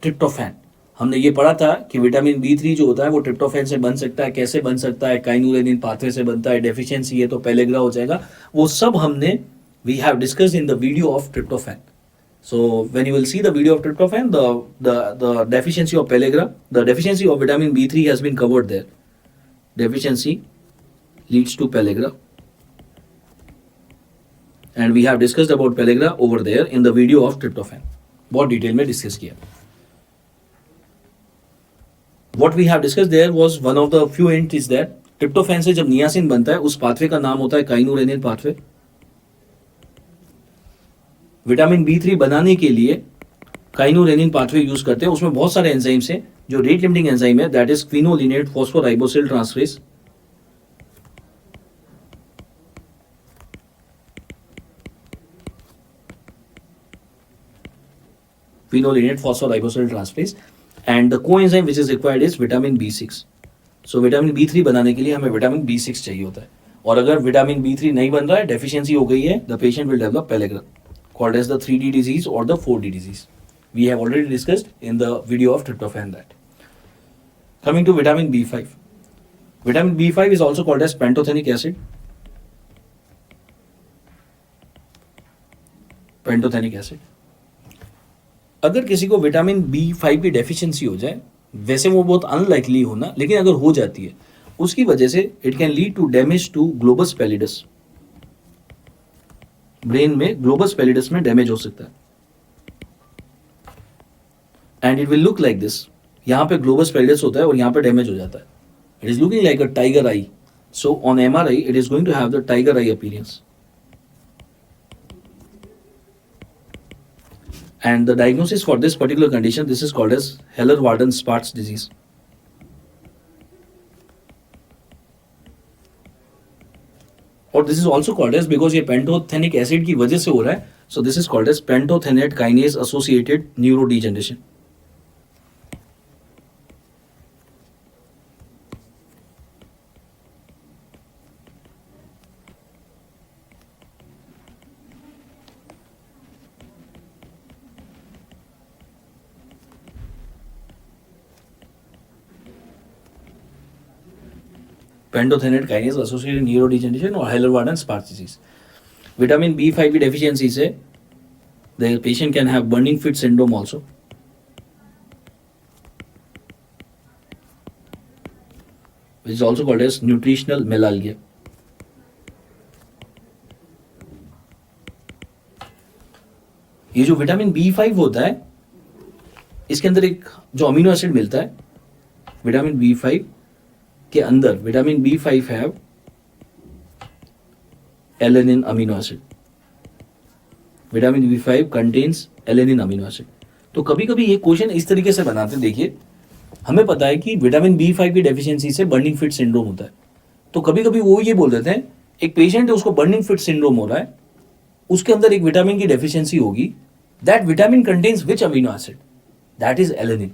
tryptophan. हमने ये पढ़ा था कि विटामिन B3 जो होता है वो ट्रिप्टोफैन से बन सकता है, कैसे बन सकता है, काइनुरेनिन पाथवे से बनता है, डेफिशिएंसी है तो पेलेग्रा हो जाएगा, वो सब हमने we have discussed in the video of tryptophan. So when you will see the video of tryptophan, the deficiency of pellagra, the deficiency of vitamin B3 has been covered there. Deficiency leads to pellagra, and we have discussed about pellagra over there in the video of tryptophan. बहुत detail में discuss किया. What we have discussed there was one of the few hints is that tryptophan से जब niacin बनता है उस pathway का नाम होता है काइनुरेनिन पाथवे. विटामिन B3 बनाने के लिए काइनुरेनिन पाथवे यूज करते हैं. उसमें बहुत सारे एंजाइम्स हैं. जो रेट लिमिटिंग एंजाइम है that is quinolinate phosphoribosyl transferase. Quinolinate phosphoribosyl transferase and the coenzyme which is required is vitamin B6. So vitamin B3 बनाने के लिए हमें विटामिन B6 चाहिए होता है. और अगर विटामिन B3 नहीं बन रहा है, डेफिशिएंसी हो गई है, the patient will develop pellagra called as the 3D disease or the 4D disease. We have already discussed in the video of tryptophan that. Coming to vitamin B5. Vitamin B5 is also called as pantothenic acid. Pantothenic acid. अगर किसी को vitamin B5 की deficiency हो जाए, वैसे वो बहुत unlikely होना, लेकिन अगर हो जाती है, उसकी वजह से it can lead to damage to globus pallidus. Brain में ग्लोबस पैलिडस में डैमेज हो सकता है. And it will look like this. यहां पे ग्लोबस पैलिडस होता है और यहां पे डैमेज हो जाता है. It is looking like a tiger eye. So on MRI it is going to have the tiger eye appearance. And the diagnosis for this particular condition, this is called as Hallervorden Spatz disease. और this is also called as, because ये pantothenic acid की वजह से हो रहा है, so this is called as pantothenate kinase associated neurodegeneration. Pantothenate kinase associated neurodegeneration और Hallervorden Spatz disease. Vitamin B5 की डेफिशिएंसी से the patient can have burning fit syndrome also. Which is also called as nutritional melalgia. ये जो vitamin B5 होता है, इसके अंदर एक जो अमीनो एसिड मिलता है, विटामिन B5 के अंदर vitamin B5 have alanine amino acid. Vitamin B5 contains alanine amino acid. तो कभी कभी ये क्वेश्चन इस तरीके से बनाते हैं. देखिए, हमें पता है कि विटामिन B5 की डेफिशिएंसी से बर्निंग फिट सिंड्रोम होता है. तो कभी कभी वो ये बोल देते हैं, एक पेशेंट है उसको बर्निंग फिट सिंड्रोम हो रहा है, उसके अंदर एक विटामिन की डेफिशिएंसी होगी. That vitamin contains which amino acid? That is alanine.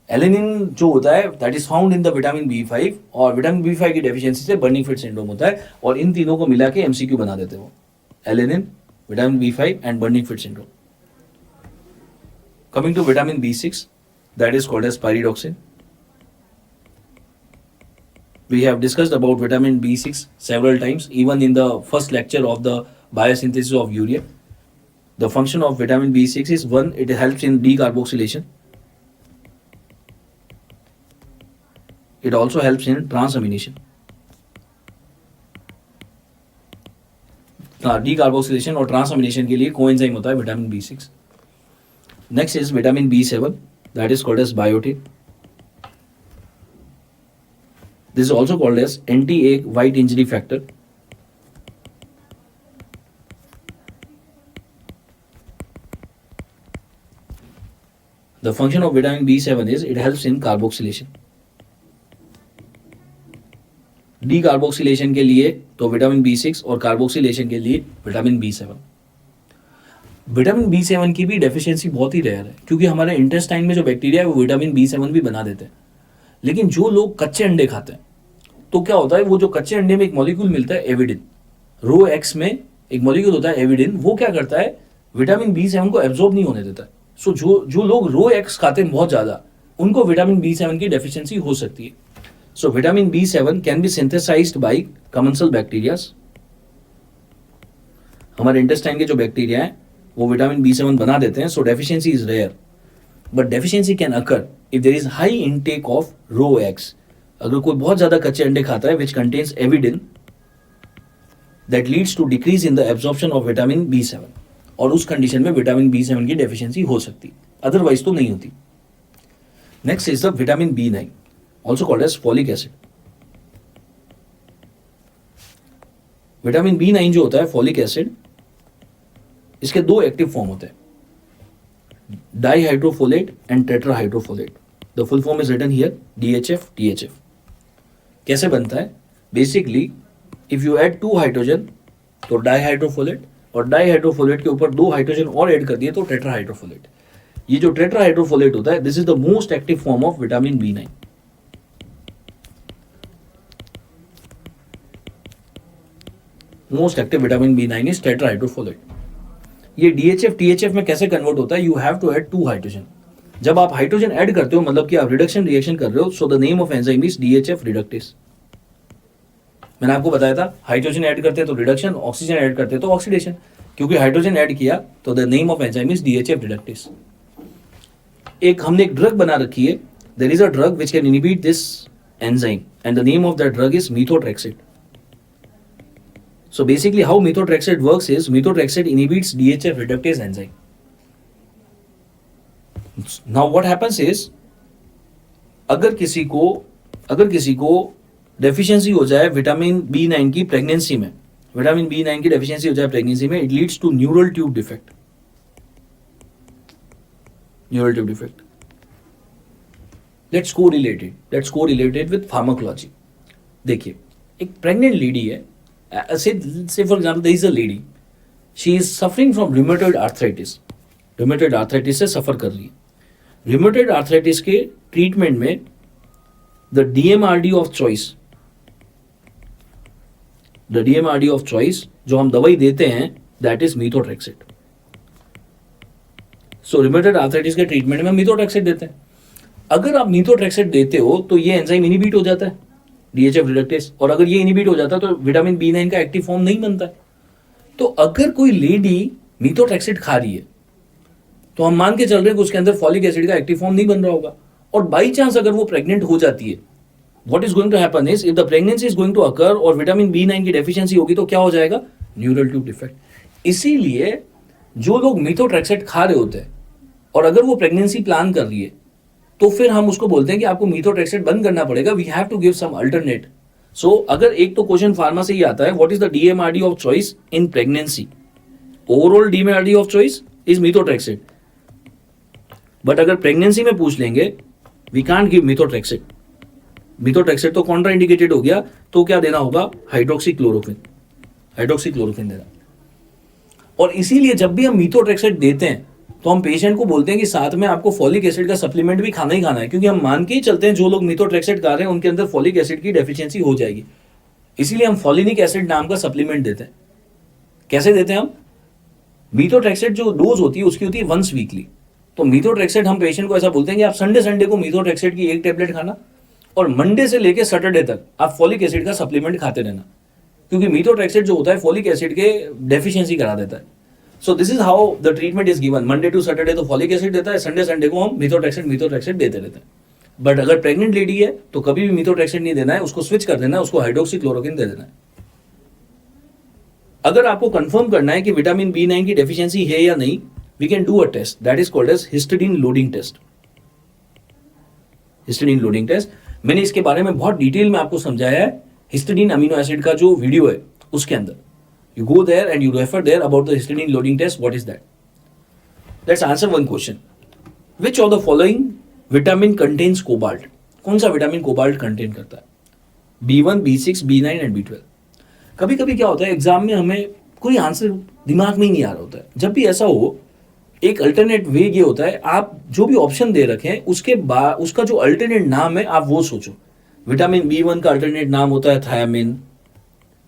Alanine जो होता है that is found in the vitamin B5, और विटामिन B5 की डेफिशिएंसी से बर्निंग फिट सिंड्रोम होता है. और इन तीनों को मिला के MCQ बना देते हैं वो, alanine, vitamin B5 and burning fit syndrome. Coming to vitamin B6, that is called as pyridoxine. We have discussed about vitamin B6 several times, even in the first lecture of the biosynthesis of urea. The function of vitamin B6 is one, it helps in decarboxylation. It also helps in transamination. Decarboxylation और transamination के लिए coenzyme होता है vitamin B6. Next is vitamin B7, that is called as biotin. This is also called as anti egg white injury factor. The function of vitamin B7 is it helps in carboxylation. Decarboxylation के लिए तो vitamin B6 और carboxylation के लिए vitamin B7. Vitamin B7 की भी deficiency बहुत ही rare है, क्योंकि हमारे इंटेस्टाइन में जो बैक्टीरिया है वो विटामिन B7 भी बना देते हैं. लेकिन जो लोग कच्चे अंडे खाते हैं, तो क्या होता है, वो जो कच्चे अंडे में एक मॉलिक्यूल मिलता है एविडिन, रो एक्स में एक मॉलिक्यूल होता है एविडिन, वो क्या करता है, विटामिन B7 को एब्जॉर्ब नहीं होने देता है. सो जो लोग रो एक्स खाते हैं बहुत ज़्यादा, उनको विटामिन B7 की डेफिशिएंसी हो सकती है. So vitamin B7 can be synthesised by commensal bacterias. हमारे इंटेस्टाइन के जो बैक्टीरिया हैं वो विटामिन B7 बना देते हैं. So deficiency is rare, but deficiency can occur if there is high intake of raw eggs. अगर कोई बहुत ज्यादा कच्चे अंडे खाता है which contains avidin, that leads to decrease in the absorption of vitamin B7. और उस कंडीशन में विटामिन B7 की डेफिशिएंसी हो सकती, अदरवाइज तो नहीं होती. Next is the vitamin B9, also called as folic acid. Vitamin B9 जो होता है फॉलिक एसिड, इसके दो एक्टिव फॉर्म होते हैं, dihydrofolate and tetrahydrofolate. The full form is written here DHF THF. कैसे बनता है? Basically if you add 2 hydrogen तो डाईहाइड्रोफोलेट, और डाईहाइड्रोफोलेट के ऊपर 2 हाइड्रोजन और ऐड कर दिए तो टेट्राहाइड्रोफोलेट. ये जो टेट्राहाइड्रोफोलेट होता है, this is the most active form of vitamin B9. Most active vitamin B9 is tetrahydrofolate. ये DHF THF में कैसे कन्वर्ट होता है? You have to add 2 hydrogen. जब आप हाइड्रोजन ऐड करते हो मतलब कि आप रिडक्शन रिएक्शन कर रहे हो. So the name of enzyme is DHF reductase. मैंने आपको बताया था हाइड्रोजन ऐड करते हैं तो रिडक्शन, ऑक्सीजन ऐड करते हैं तो ऑक्सीडेशन. क्योंकि हाइड्रोजन ऐड किया तो the name of enzyme is DHF reductase. हमने एक ड्रग बना रखी है. There is a drug which can inhibit this enzyme and the name of that drug is methotrexate. So basically how methotrexate works is methotrexate inhibits DHF reductase enzyme. Now what happens is अगर किसी को deficiency हो जाए vitamin B9 की pregnancy में, vitamin B9 की deficiency हो जाए प्रेगनेंसी में, it leads to neural tube defect. Neural tube defect. Let's correlated with pharmacology. देखिए, एक प्रेग्नेंट लेडी है, say for example there is a lady, she is suffering from rheumatoid arthritis. rheumatoid arthritis से सफर कर रही है. rheumatoid arthritis के treatment में the DMRD of choice जो हम दवाई देते हैं that is methotrexate. So rheumatoid arthritis के ट्रीटमेंट में methotrexate देते हैं. अगर आप methotrexate देते हो तो ये एंजाइम इनहिबिट हो जाता है DHF रिडक्टेस, और अगर ये इनहिबिट हो जाता है तो विटामिन B9 का एक्टिव फॉर्म नहीं बनता है. तो अगर कोई लेडी methotrexate खा रही है तो हम मान के चल रहे हैं कि उसके अंदर फॉलिक एसिड का एक्टिव फॉर्म नहीं बन रहा होगा. और बाई चांस अगर वो प्रेग्नेंट हो जाती है, what is going to happen is if the pregnancy is going to occur और विटामिन B9 की डेफिशिएंसी होगी तो क्या हो जाएगा? Neural tube defect. इसीलिए जो लोग methotrexate खा रहे होते हैं और अगर वो प्रेगनेंसी प्लान कर रही है तो फिर हम उसको बोलते हैं कि आपको methotrexate बंद करना पड़ेगा. We have to give some alternate. So अगर एक तो क्वेश्चन फार्मा से ही आता है, what is the DMRD of choice in pregnancy? Overall DMRD of choice is methotrexate. But अगर प्रेगनेंसी में पूछ लेंगे, we can't give methotrexate. methotrexate तो कॉन्ट्रा इंडिकेटेड हो गया, तो क्या देना होगा? हाइड्रोक्सीक्लोरोक्विन देना. और इसीलिए जब भी हम methotrexate देते हैं तो हम पेशेंट को बोलते हैं कि साथ में आपको फॉलिक एसिड का सप्लीमेंट भी खाना ही खाना है, क्योंकि हम मान के ही चलते हैं जो लोग methotrexate खा रहे हैं उनके अंदर फॉलिक एसिड की डेफिशिएंसी हो जाएगी. इसीलिए हम फॉलिनिक एसिड नाम का सप्लीमेंट देते हैं. कैसे देते हैं हम? methotrexate जो डोज होती है उसकी होती है वंस वीकली. तो methotrexate हम पेशेंट को ऐसा बोलते हैं कि आप संडे को methotrexate की 1 टेबलेट खाना और मंडे से लेके सैटरडे तक आप फॉलिक एसिड का सप्लीमेंट खाते रहना, क्योंकि methotrexate जो होता है फॉलिक एसिड के डेफिशिएंसी करा देता है. So this is how the treatment is given. Monday to Saturday तो फॉलिक एसिड देता है, संडे को हम methotrexate देते रहते हैं. बट अगर प्रेग्नेंट लेडी है तो कभी भी methotrexate नहीं देना है, उसको स्विच कर देना है, उसको हाइड्रोक्सीक्लोरोक्विन दे देना है. अगर आपको कंफर्म करना है कि विटामिन B9 की डेफिशिएंसी है या नहीं, we can do a test that is called as histidine loading test. Histidine loading test मैंने इसके बारे में बहुत डिटेल में आपको समझाया है. हिस्टिडीन अमीनो एसिड का जो वीडियो है उसके अंदर you go there and you refer there about the histidine loading test. What is that? Let's answer one question. Which of the following vitamin contains cobalt? कौन सा विटामिन कोबाल्ट कंटेन करता है? B1, B6, B9 and B12. कभी कभी क्या होता है exam में हमें कोई आंसर दिमाग में ही नहीं आ रहा होता है. जब भी ऐसा हो, एक अल्टरनेट वे ये होता है, आप जो भी ऑप्शन दे रखे हैं उसके बाद उसका जो अल्टरनेट नाम है आप वो सोचो. विटामिन B1 का अल्टरनेट नाम होता है thiamine.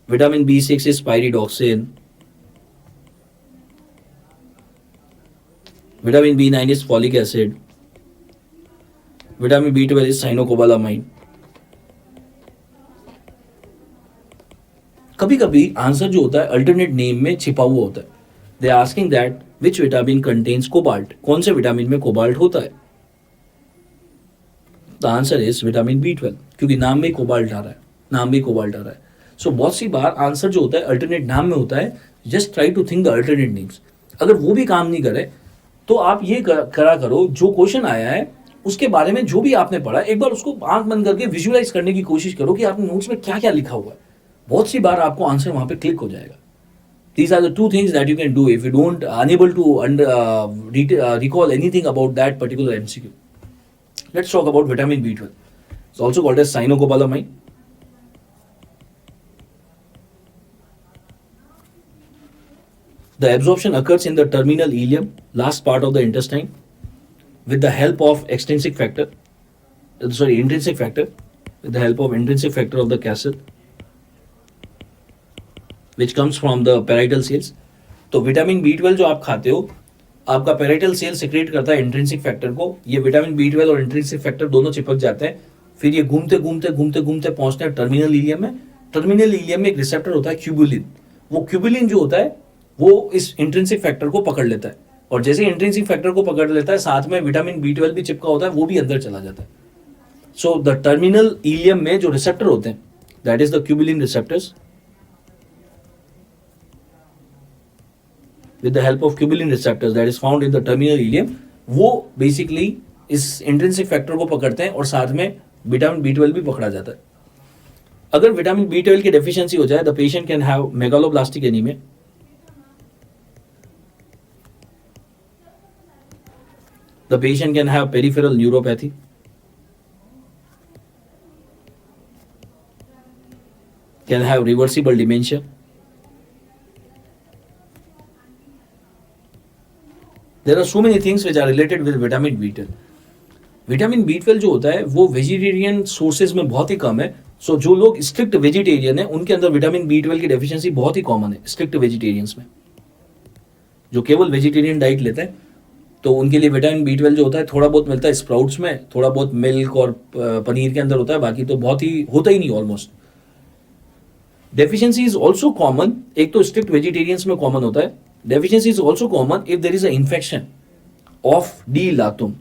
Vitamin B6 is pyridoxine. Vitamin B9 is folic acid. Vitamin B12 is साइनोकोबालामाइन। कभी कभी आंसर जो होता है अल्टरनेट नेम में छिपा हुआ होता है। They are asking that which vitamin contains cobalt, कौन से विटामिन में कोबाल्ट होता है? The answer is vitamin B12, क्योंकि नाम में कोबाल्ट आ रहा है, नाम में कोबाल्ट आ रहा है। सो बहुत सी बार आंसर जो होता है अल्टरनेट नाम में होता है। Just try to think the alternate names. अगर वो भी काम नहीं करे तो आप ये करा करो, जो क्वेश्चन आया है उसके बारे में जो भी आपने पढ़ा एक बार उसको आंख बंद करके विजुअलाइज करने की कोशिश करो कि आपने नोट्स में क्या क्या लिखा हुआ है। बहुत सी बार आपको आंसर वहां पे क्लिक हो जाएगा। These are the two things that you can do if you don't unable to recall anything about that particular MCQ. Let's talk about vitamin B12. It's also called as cyanocobalamin. The absorption occurs in the terminal ileum, last part of the intestine, with the help of intrinsic factor, with the help of intrinsic factor of the capsule, which comes from the parietal cells. तो vitamin B12 जो आप खाते हो, आपका parietal cell secrete करता है intrinsic factor को। ये विटामिन B12 और इंट्रिंसिक फैक्टर दोनों चिपक जाते हैं, फिर ये घूमते घूमते घूमते घूमते पहुंचते हैं टर्मिनल इलियम में। टर्मिनल इलियम में एक रिसेप्टर होता है क्यूबुलिन। वो क्यूबुलिन जो होता है वो इस इंट्रिंसिक फैक्टर को पकड़ लेता है, और जैसे इंट्रिंसिक फैक्टर को पकड़ लेता है साथ में विटामिन B12 भी चिपका होता है, वो भी अंदर चला जाता है। सो द टर्मिनल इलियम में जो रिसेप्टर होते हैं, that is the cubilin receptors, with the help of tubulin receptors that is found in the terminal ileum, वो बेसिकली इस इंट्रिंसिक फैक्टर को पकड़ते हैं और साथ में विटामिन B12 भी पकड़ा जाता है। अगर विटामिन B12 की डेफिशिएंसी हो जाए, the patient can have megaloblastic anaemia, the patient can have peripheral neuropathy, can have reversible dementia. There are so many things which are related with vitamin B12. Vitamin B12 जो होता है वो vegetarian sources में बहुत ही कम है। सो जो लोग strict vegetarian है उनके अंदर विटामिन B12 की डेफिशिएंसी बहुत ही कॉमन है। स्ट्रिक्ट वेजिटेरियंस में जो केवल वेजिटेरियन डाइट लेते हैं तो उनके लिए विटामिन B12 जो होता है थोड़ा बहुत मिलता है स्प्राउट्स में, थोड़ा बहुत मिल्क और पनीर के अंदर होता है, बाकी तो बहुत ही होता ही नहीं almost. Deficiency is also common, एक तो स्ट्रिक्ट वेजिटेरियंस में कॉमन होता है। Deficiency is also common if there is an infection of D latum.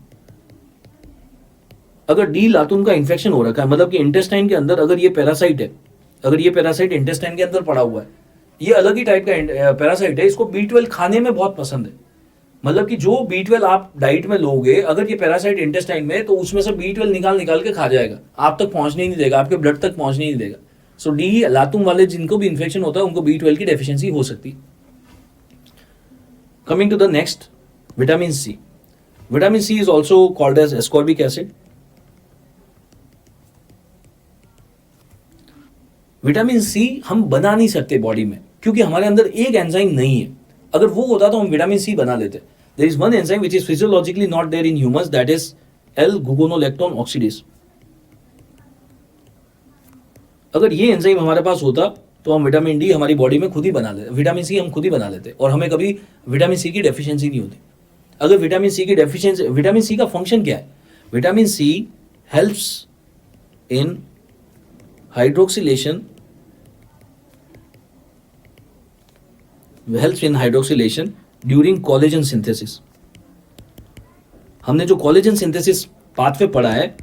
अगर D latum का इन्फेक्शन हो रखा है, मतलब कि इंटेस्टाइन के अंदर अगर ये पैरासाइट है, अगर ये पैरासाइट इंटेस्टाइन के अंदर पड़ा हुआ है, ये अलग ही टाइप का पैरासाइट है, इसको B12 खाने में बहुत पसंद है। मतलब कि जो B12 आप डाइट में लोगे, अगर ये पैरासाइट इंटेस्टाइन में है तो उसमें से B12 निकाल के खा जाएगा, आप तक पहुंचने ही नहीं देगा, आपके ब्लड तक पहुंचने ही नहीं देगा। सो D लातुम वाले जिनको भी इन्फेक्शन होता है उनको B12 की डेफिशिएंसी हो सकती है। Coming to the next, vitamin C. Vitamin C is also called as ascorbic acid. Vitamin C हम बना नहीं सकते बॉडी में, क्योंकि हमारे अंदर एक एंजाइम नहीं है। अगर वो होता तो हम विटामिन C बना लेते। There is one enzyme which is physiologically not there in humans, that is L-gluconolactone oxidase. अगर ये एंजाइम हमारे पास होता तो हम विटामिन डी हमारी बॉडी में खुद ही बना लेते, विटामिन सी हम खुद ही बना लेते और हमें कभी विटामिन सी की डेफिशिएंसी नहीं होती। अगर विटामिन सी की डेफिशिएंसी, विटामिन सी का फंक्शन क्या है? Vitamin C helps in hydroxylation, during collagen synthesis. हमने जो कोलेजन सिंथेसिस पाथवे पढ़ा है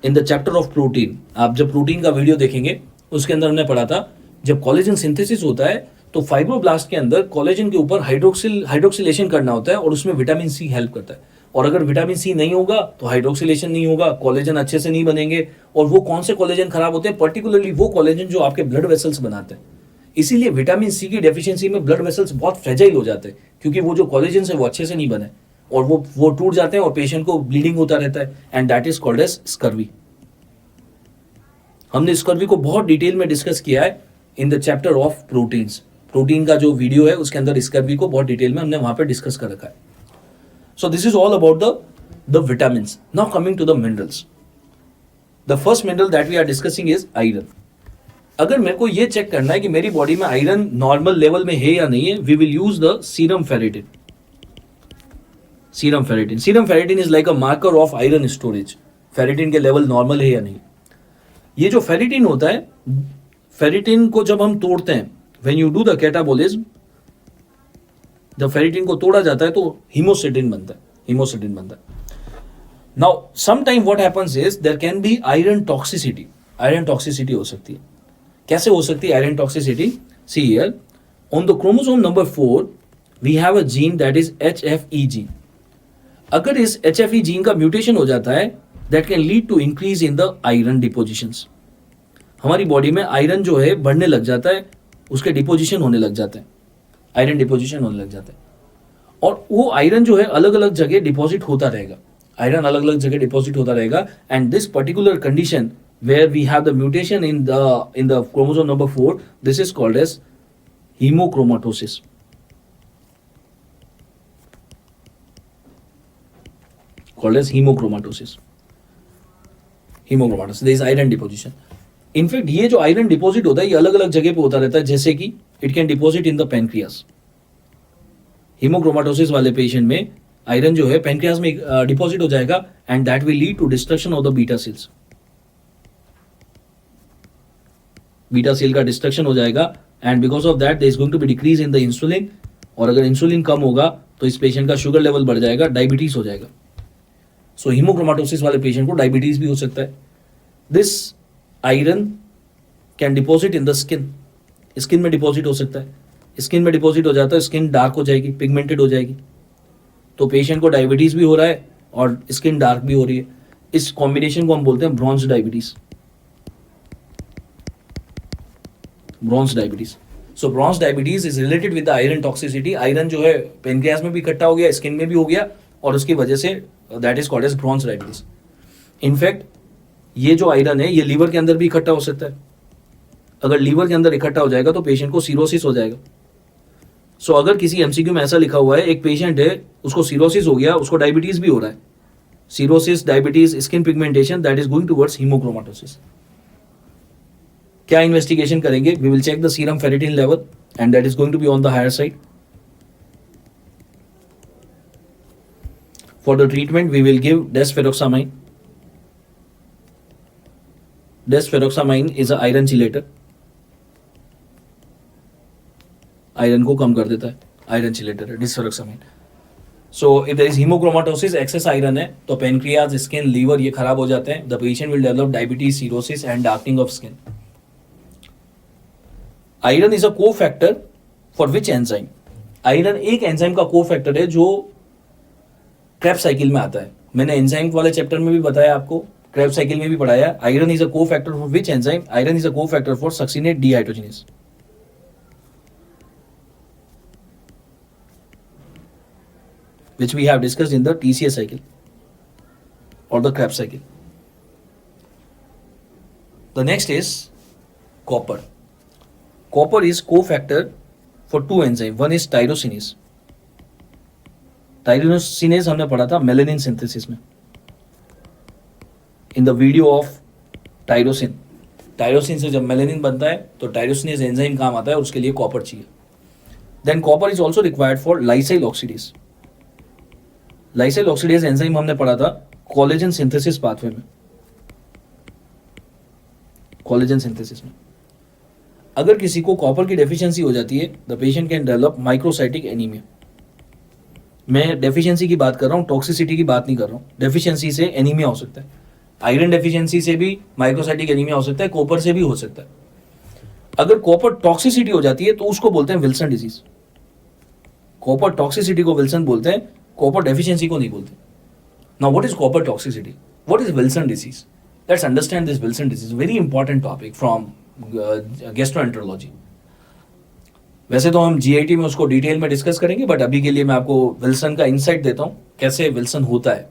in the chapter of protein, आप जब प्रोटीन का वीडियो देखेंगे उसके अंदर हमने पढ़ा था, जब कोलेजन सिंथेसिस होता है तो फाइब्रोब्लास्ट के अंदर कोलेजन के ऊपर हाइड्रोक्सिलेशन करना होता है और उसमें विटामिन सी हेल्प करता है। और अगर विटामिन सी नहीं होगा तो हाइड्रोक्सिलेशन नहीं होगा, कोलेजन अच्छे से नहीं बनेंगे। और वो कौन से कोलेजन खराब होते हैं? पर्टिकुलरली वो कोलेजन जो आपके ब्लड वेसल्स बनाते हैं। इसीलिए विटामिन सी की डेफिशिएंसी में ब्लड वेसल्स बहुत फ्रेजाइल हो जाते हैं, क्योंकि वो जो कोलेजन है वो अच्छे से नहीं बने और वो टूट जाते हैं और पेशेंट को ब्लीडिंग होता रहता है, and that is called as scurvy. हमने स्कर्वी को बहुत डिटेल में डिस्कस किया है in the chapter of proteins. Protein का जो वीडियो है उसके अंदर स्कर्वी को बहुत डिटेल में हमने वहां पे डिस्कस कर रखा है। So this is all about the vitamins. Now coming to the minerals. The first mineral that we are discussing is iron. अगर मेरे को ये चेक करना है कि मेरी बॉडी में आयरन नॉर्मल लेवल में है या नहीं है, we will use the serum ferritin. Serum ferritin is like a marker of iron storage. Ferritin के लेवल नॉर्मल है या नहीं. ये जो फेरेटिन होता है, फेरेटिन को जब हम तोड़ते हैं, when you do the catabolism, जब फेरेटिन को तोड़ा जाता है तो हीमोसिटिन बनता है. Now some time what happens is there can be iron toxicity हो सकती है. कैसे हो सकती है iron toxicity? See here, on the chromosome number 4 we have a gene that is HFE gene. अगर इस HFE जीन का म्यूटेशन हो जाता है, that can lead to increase in the iron depositions. हमारी बॉडी में आयरन जो है बढ़ने लग जाता है, उसके डिपोजिशन होने लग जाते हैं, आयरन डिपोजिशन होने लग जाता है. और वो आयरन जो है अलग अलग जगह डिपॉजिट होता रहेगा, and this particular condition where we have the mutation in the chromosome number 4, this is called as hemochromatosis. There is iron deposition. In fact, ये जो आयरन डिपॉजिट होता है ये अलग अलग जगह पे होता रहता है, जैसे कि it can deposit in the pancreas. Haemochromatosis वाले पेशेंट में आयरन जो है पेनक्रियास में डिपॉजिट हो जाएगा, and that will lead to destruction of the beta cells. Beta cell का डिस्ट्रक्शन हो जाएगा, and because of that there is going to be decrease in the insulin. और अगर इंसुलिन कम होगा तो इस पेशेंट का शुगर लेवल बढ़ जाएगा, डायबिटीज हो जाएगा. सो हीमोक्रोमाटोसिस वाले पेशेंट को डायबिटीज भी हो सकता है. This iron can deposit in the skin में डिपॉजिट हो सकता है. स्किन में डिपॉजिट हो जाता है, स्किन डार्क हो जाएगी, पिगमेंटेड हो जाएगी. तो पेशेंट को डायबिटीज भी हो रहा है और स्किन डार्क भी हो रही है. इस कॉम्बिनेशन को हम बोलते हैं bronze diabetes. So bronze diabetes is related with the iron toxicity. Iron जो है पेनक्रियास में भी इकट्ठा हो गया, स्किन में भी हो गया, और उसकी वजह से that is called as bronze diabetes. In fact ये जो आयरन है ये लीवर के अंदर भी इकट्ठा हो सकता है. अगर लीवर के अंदर इकट्ठा हो जाएगा तो पेशेंट को सीरोसिस हो जाएगा. सो अगर किसी एमसीक्यू में ऐसा लिखा हुआ है, एक पेशेंट है उसको सीरोसिस हो गया, उसको डायबिटीज भी हो रहा है, cirrhosis, diabetes, skin pigmentation, that is going towards haemochromatosis. क्या इन्वेस्टिगेशन करेंगे? We will check the serum ferritin level, and that is going to be on the higher side. For the treatment we will give desferoxamine. Desferoxamine is an iron chelator. Iron को कम कर देता है, iron chelator है desferoxamine. So if there is haemochromatosis, excess iron है, तो pancreas, skin, liver ये खराब हो जाते हैं. The patient will develop diabetes, cirrhosis and darkening of skin. Iron is a cofactor for which enzyme? Iron एक enzyme का को फैक्टर है जो क्रेब्स साइकिल में आता है. मैंने एंजाइम वाले चैप्टर में भी बताया आपको, क्रेब्स साइकिल में भी पढ़ाया. Iron is a cofactor for which enzyme? Iron is a cofactor for succinate dehydrogenase. which we have discussed in the TCA cycle or the Krebs cycle. The next is copper. Copper is cofactor for two enzymes. One is tyrosinase. Tyrosinase हमने पढ़ा था melanin synthesis में. In the video of tyrosin. Tyrosine से जब melanin बनता है तो tyrosinase enzyme काम आता है और उसके लिए कॉपर चाहिए. Then copper is also required for lysyl oxidase. Lysyl oxidase enzyme हमने पढ़ा था कोलेजन सिंथेसिस पाथवे में. कोलेजन सिंथेसिस में अगर किसी को कॉपर की डेफिशिएंसी हो जाती है, the patient can develop microcytic anaemia. मैं डेफिशिएंसी की बात कर रहा हूँ, टॉक्सिसिटी की बात नहीं कर रहा हूँ. डेफिशिएंसी से एनीमिया हो सकता है. आयरन डेफिशिएंसी से भी माइक्रोसाइटिक एनीमिया हो सकता है, कॉपर से भी हो सकता है. अगर कॉपर टॉक्सिसिटी हो जाती है तो उसको बोलते हैं विल्सन डिजीज. कॉपर टॉक्सिसिटी को विल्सन बोलते हैं, कॉपर डेफिशिएंसी को नहीं बोलते. Now what is copper toxicity? What is Wilson disease? Let's understand this Wilson disease. Very important topic from gastroenterology. वैसे तो हम जीआईटी में उसको डिटेल में डिस्कस करेंगे, बट अभी के लिए मैं आपको विल्सन का इंसाइट देता हूँ कैसे विल्सन होता है.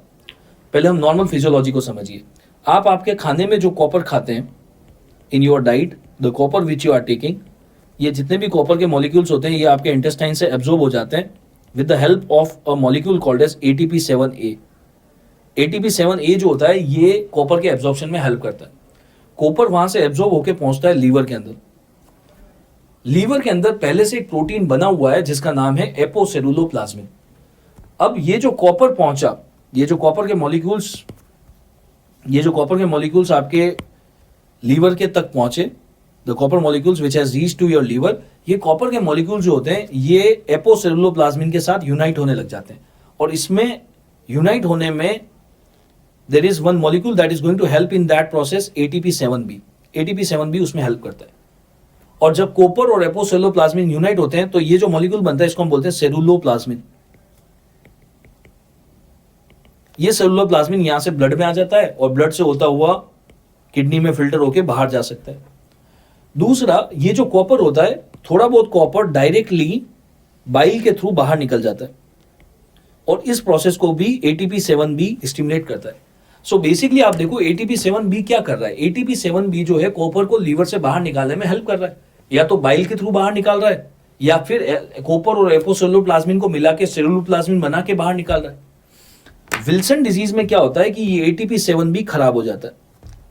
पहले हम नॉर्मल फिजियोलॉजी को समझिए. आप आपके खाने में जो कॉपर खाते हैं, in your diet, the copper which you are taking, ये जितने भी कॉपर के मॉलिक्यूल्स होते हैं ये आपके इंटेस्टाइन से एब्जॉर्ब हो जाते हैं with the help of a molecule called as ATP7A. ATP7A जो होता है ये कॉपर के एब्जॉर्प्शन में हेल्प करता है. कॉपर वहां से एब्जॉर्ब होकर पहुंचता है लीवर के अंदर. लीवर के अंदर पहले से एक प्रोटीन बना हुआ है जिसका नाम है एपोसेलुलोप्लाज्मिन. अब ये जो कॉपर पहुंचा, ये जो कॉपर के मॉलिक्यूल्स आपके लीवर के तक पहुंचे, the copper molecules which has reached to your liver, ये कॉपर के मॉलिक्यूल्स जो होते हैं ये एपोसेलुलोप्लाज्मिन के साथ यूनाइट होने लग जाते हैं, और इसमें यूनाइट होने में there is one molecule that is going to help in that process, ATP7B। ATP7B उसमें हेल्प करता है। और जब कॉपर और एपोसेलुलोप्लाज्मिन यूनाइट होते हैं तो ये जो मॉलिक्यूल बनता है इसको हम बोलते हैं सेलुलोप्लाज्मिन। ये सेलुलोप्लाज्मिन यहां से ब्लड में आ जाता है और ब्लड से होता हुआ किडनी में फिल्टर होकर बाहर जा सकता है। दूसरा, ये जो कॉपर होता है, थोड़ा बहुत कॉपर डायरेक्टली बाइल के थ्रू बाहर निकल जाता है, और इस प्रोसेस को भी ATP7B स्टिमुलेट करता है। सो बेसिकली आप देखो ATP7B क्या कर रहा है, ATP7B जो है कॉपर को लीवर से बाहर निकालने में हेल्प कर रहा है, या तो बाइल के थ्रू बाहर निकाल रहा है, या फिर कॉपर और एपोसेलुलोप्लाज्मिन को मिला के सेलुलोप्लाज्मिन बना के बाहर निकाल रहा है। विल्सन डिजीज में क्या होता है कि ये ATP7B खराब हो जाता है,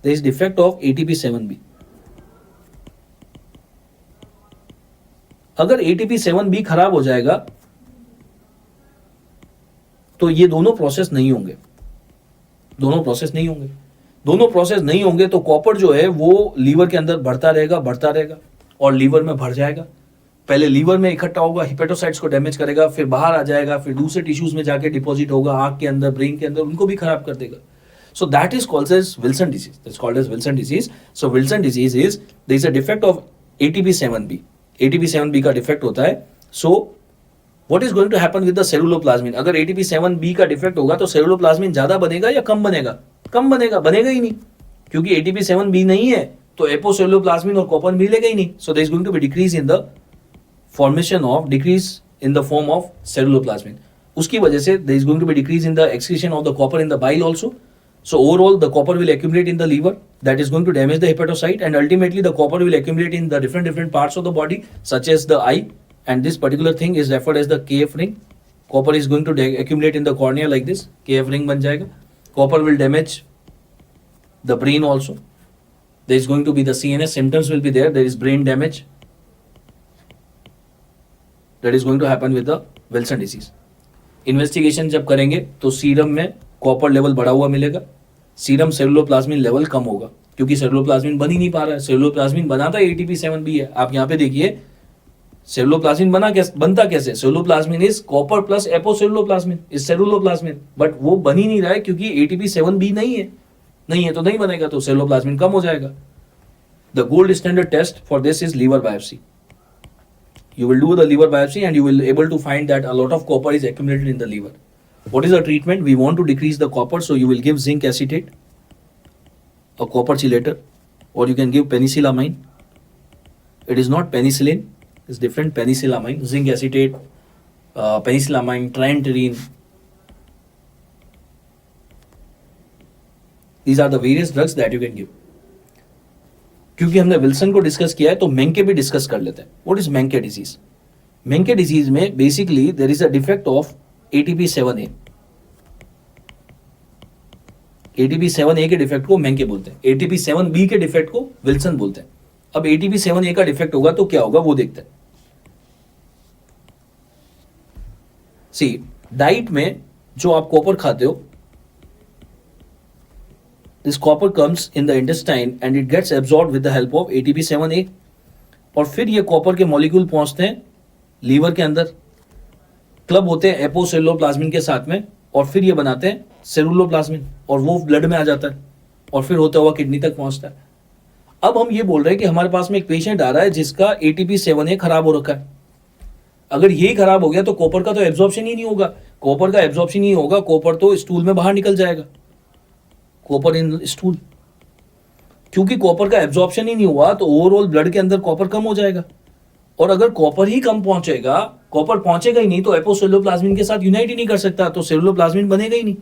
there is defect of ATP7B। अगर ATP7B खराब हो जाएगा तो ये दोनों प्रोसेस नहीं होंगे, दोनों प्रोसेस नहीं होंगे तो कॉपर जो है वो लीवर के अंदर बढ़ता रहेगा और लीवर में भर जाएगा। पहले लीवर में इकट्ठा होगा, हिपेटोसाइट्स को डैमेज करेगा, फिर बाहर आ जाएगा, फिर दूसरे टिश्यूज में जाके डिपॉजिट होगा, आंख के अंदर, ब्रेन के अंदर, उनको भी खराब कर देगा। So that is called as Wilson disease. That's called as Wilson disease. So Wilson disease is there is a defect of ATP7B. ATP7B का डिफेक्ट होता है. So what is going to happen with the celluloplasmin? अगर ATP7B का defect होगा तो सेलुलोप्लाज्मिन ज्यादा बनेगा या कम बनेगा? कम बनेगा, बनेगा ही नहीं, क्योंकि ATP7B नहीं है तो एपोसेलुलोप्लाज्मिन और कॉपर मिलेगा ही नहीं. So there is going to be decrease in the form of celluloplasmin. उसकी वजह से there is going to be decrease in the excretion of the copper in the bile also. So overall the copper will accumulate in the liver, that is going to damage the hepatocyte, and ultimately the copper will accumulate in the different parts of the body such as the eye, and this particular thing is referred as the KF ring. Copper is going to accumulate in the cornea like this, KF ring बन जाएगा. Copper will damage the brain also. There is going to be the CNS symptoms will be there. There is brain damage that is going to happen with the Wilson disease. Investigation जब करेंगे तो serum में copper level बढ़ा हुआ मिलेगा, serum सेलुलोप्लाज्मिन level कम होगा, क्योंकि सेलुलोप्लाज्मिन बन ही नहीं पा रहा है. सेलुलोप्लाज्मिन बनाता ATP7B है. आप यहाँ पे देखिए सेलुलोप्लाज्मिन बनता कैसे? Ceruloplasmin is copper plus apoceruloplasmin is ceruloplasmin, but वो बन ही नहीं रहा है क्योंकि ATP7B नहीं है तो नहीं बनेगा, तो सेलुलोप्लाज्मिन कम हो जाएगा. The gold standard test for this is liver biopsy. You will do the liver biopsy and you will able to find that a lot of copper is accumulated in the liver. What is the treatment? We want to decrease the copper, so you will give zinc acetate, a copper chelator, or you can give penicillamine. It is not penicillin, it's different. Penicillamine, zinc acetate, penicillamine, trientherine. These are the various drugs that you can give. क्योंकि हमने Wilson को discuss किया है तो मेंके भी discuss कर लेते हैं. What is Menkes disease? Menkes disease में basically there is a defect of ATP7A. ATP7A के डिफेक्ट को मेंके बोलते हैं, ATP7B के डिफेक्ट को विल्सन बोलते हैं. अब ATP7A का डिफेक्ट होगा तो क्या होगा वो देखते हैं. सी, डाइट में जो आप कॉपर खाते हो, this copper comes in the intestine and it gets absorbed with the help of ATP7A, और फिर ये कॉपर के मॉलिक्यूल पहुंचते हैं लीवर के अंदर, क्लब होते हैं एपोसेलुलोप्लाज्मिन के साथ में, और फिर ये बनाते हैं सेलुलोप्लाज्मिन, और वो ब्लड में आ जाता है और फिर होता हुआ किडनी तक पहुंचता है. अब हम ये बोल रहे हैं कि हमारे पास में एक पेशेंट आ रहा है जिसका ATP7A खराब हो रखा है. अगर यही खराब हो गया तो कॉपर का तो एब्जॉर्प्शन ही नहीं होगा. कॉपर तो स्टूल में बाहर निकल जाएगा, कॉपर इन स्टूल. क्योंकि कॉपर का एब्जॉर्प्शन ही नहीं हुआ तो ओवरऑल ब्लड के अंदर कॉपर कम हो जाएगा, और अगर कॉपर ही कम पहुंचेगा, कॉपर पहुंचेगा ही नहीं तो एपोसेलुलोप्लाज्मिन के साथ यूनाइट ही नहीं कर सकता, तो सेलुलोप्लाज्मिन बनेगा ही नहीं.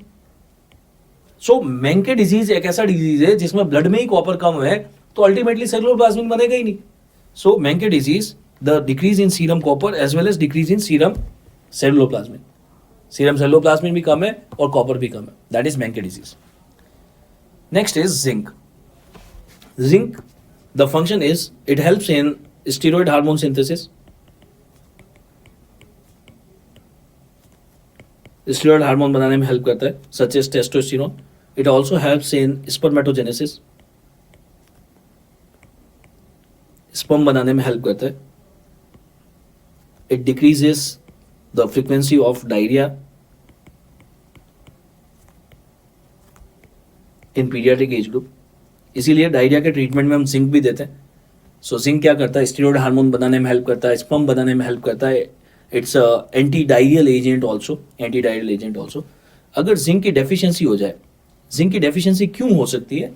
सो मेंके डिजीज एक ऐसा डिजीज है जिसमें ब्लड में ही कॉपर कम है तो अल्टीमेटली सेलुलोप्लाज्मिन बनेगा ही नहीं. So Menkes disease, the decrease in serum copper as well as decrease in serum ceruloplasmin. Serum ceruloplasmin भी कम है और कॉपर भी कम है. That is Menkes disease. Next is zinc. Zinc, the function is it helps in steroid hormone synthesis. Steroid hormone बनाने में help करता है, such as testosterone. It also helps in spermatogenesis, sperm बनाने में हेल्प करता है. It decreases the frequency of diarrhoea in paediatric age group. इसीलिए diarrhoea के ट्रीटमेंट में हम जिंक भी देते हैं. सो जिंक क्या करता है, स्टेरॉयड हार्मोन बनाने में हेल्प करता है, स्पर्म बनाने में हेल्प करता है. It's anti diarrhoeal agent also. अगर जिंक की डेफिशिएंसी हो जाए, जिंक की डेफिशिएंसी क्यों हो सकती है?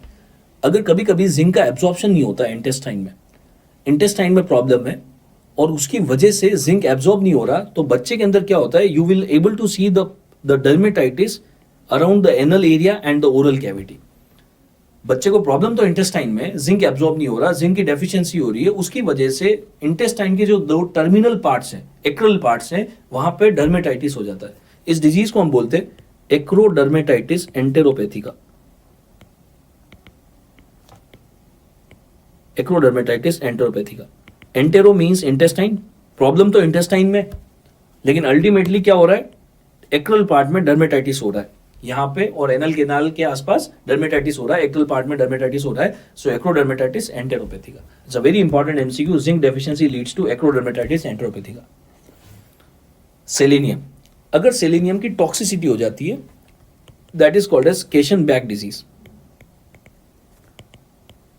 अगर कभी कभी जिंक का एब्जॉर्प्शन नहीं होता है इंटेस्टाइन में प्रॉब्लम है और उसकी वजह से जिंक एब्जॉर्ब नहीं हो रहा, तो बच्चे के अंदर क्या होता है, you will able to see the dermatitis around the anal area and the oral cavity. बच्चे को प्रॉब्लम तो इंटेस्टाइन में, जिंक एब्जॉर्ब नहीं हो रहा, जिंक की डेफिशिएंसी हो रही है, उसकी वजह से इंटेस्टाइन के जो दो टर्मिनल पार्ट्स हैं, एक्रल पार्ट्स हैं, वहां पे डर्मेटाइटिस हो जाता है. इस डिजीज को हम बोलते हैं acrodermatitis enteropathica. Acrodermatitis enteropathica. Entero means intestine. Problem तो इंटेस्टाइन में, लेकिन अल्टीमेटली क्या हो रहा है, एक्रल पार्ट में डर्मेटाइटिस हो रहा है यहाँ पे, और एनल केनाल के आसपास डर्मेटाइटिस हो रहा है, एक्रल पार्ट में डर्मेटाइटिस हो रहा है. So acrodermatitis enteropathica. It's a very important MCQ. Zinc deficiency leads to acrodermatitis enteropathica. Selenium. अगर सेलेनियम की टॉक्सिसिटी हो जाती है, that is called as Keshan back disease.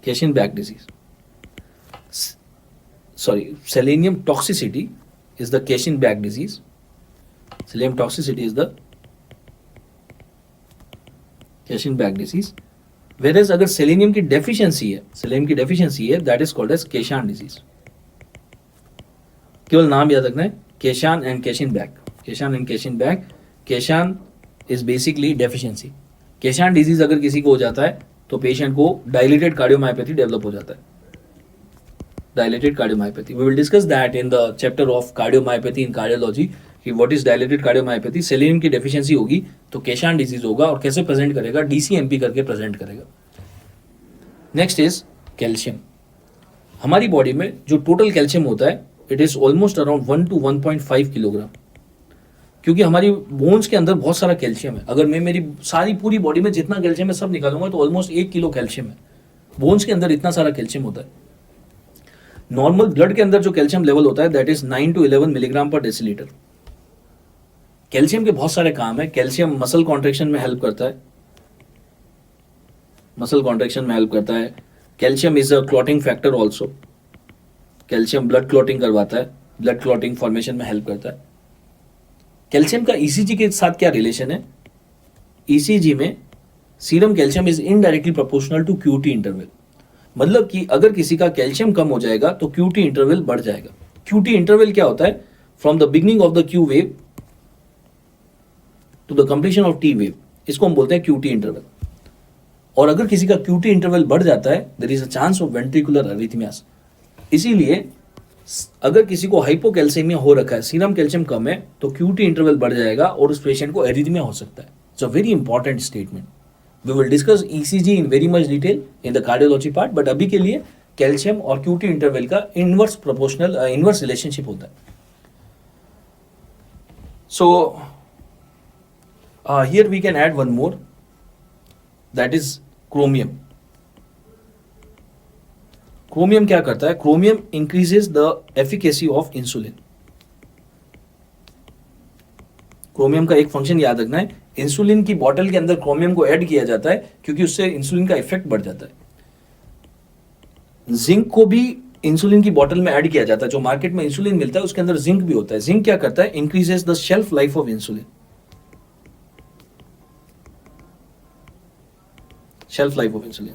Keshan back disease, sorry, selenium toxicity is the Keschen-Back disease. Selenium toxicity is the Keschen-Back disease. Whereas अगर selenium की deficiency है, that is called as Keshan disease. केवल नाम याद रखना है, Keshan and Keschen-Back. Keshan is basically deficiency. Keshan disease अगर किसी को हो जाता है तो पेशेंट को डायलेटेड कार्डियोमायोपैथी डेवलप हो जाता है. Dilated cardiomyopathy. We will discuss that in the chapter of cardiomyopathy in cardiology. कि what is dilated cardiomyopathy. Selenium की डेफिशिएंसी होगी तो केशान डिजीज होगा, और कैसे प्रेजेंट करेगा, डीसीएमपी करके प्रेजेंट करेगा. Next is calcium. हमारी बॉडी में जो टोटल कैल्शियम होता है, it is almost around 1 to 1.5 kilogram. क्योंकि हमारी बोन्स के अंदर बहुत सारा कैल्शियम है. अगर मैं मेरी सारी पूरी बॉडी में जितना कैल्शियम है सब निकालूंगा तो ऑलमोस्ट 1 किलो कैल्शियम है. बोन्स के अंदर इतना सारा कैल्शियम होता है. नॉर्मल ब्लड के अंदर जो कैल्शियम लेवल होता है, दैट इज 9 to 11 मिलीग्राम पर डेसीलीटर. कैल्शियम के बहुत सारे काम है. कैल्शियम मसल कॉन्ट्रैक्शन में हेल्प करता है. Calcium is a clotting factor also. Calcium blood clotting करवाता है, ब्लड क्लॉटिंग फॉर्मेशन में हेल्प करता है. कैल्शियम का ईसीजी के साथ क्या रिलेशन है? ईसीजी में serum calcium is indirectly proportional to QT interval. मतलब कि अगर किसी का कैल्शियम कम हो जाएगा तो क्यूटी इंटरवल बढ़ जाएगा. क्यूटी इंटरवल क्या होता है? From the beginning of the Q wave to the completion of T wave, इसको हम बोलते हैं क्यूटी इंटरवल. और अगर किसी का क्यूटी इंटरवल बढ़ जाता है, there is a chance of ventricular arrhythmias. इसीलिए अगर किसी को हाइपोकैल्सीमिया हो रखा है, सीरम कैल्शियम कम है, तो क्यूटी इंटरवल बढ़ जाएगा और उस पेशेंट को एरिथमिया हो सकता है. It's a very important statement. We will discuss ECG in very much detail in the cardiology part, but अभी के लिए कैल्शियम और क्यूटी इंटरवल का इनवर्स रिलेशनशिप होता है. So here we can add one more, that is chromium. Chromium क्या करता है? Chromium increases the efficacy of insulin. Chromium का एक फंक्शन याद रखना है, इंसुलिन की बोतल के अंदर क्रोमियम को ऐड किया जाता है क्योंकि उससे इंसुलिन का इफेक्ट बढ़ जाता है. जिंक को भी इंसुलिन की बोतल में ऐड किया जाता है. जो मार्केट में इंसुलिन मिलता है उसके अंदर जिंक भी होता है. जिंक क्या करता है? Increases the shelf life of insulin.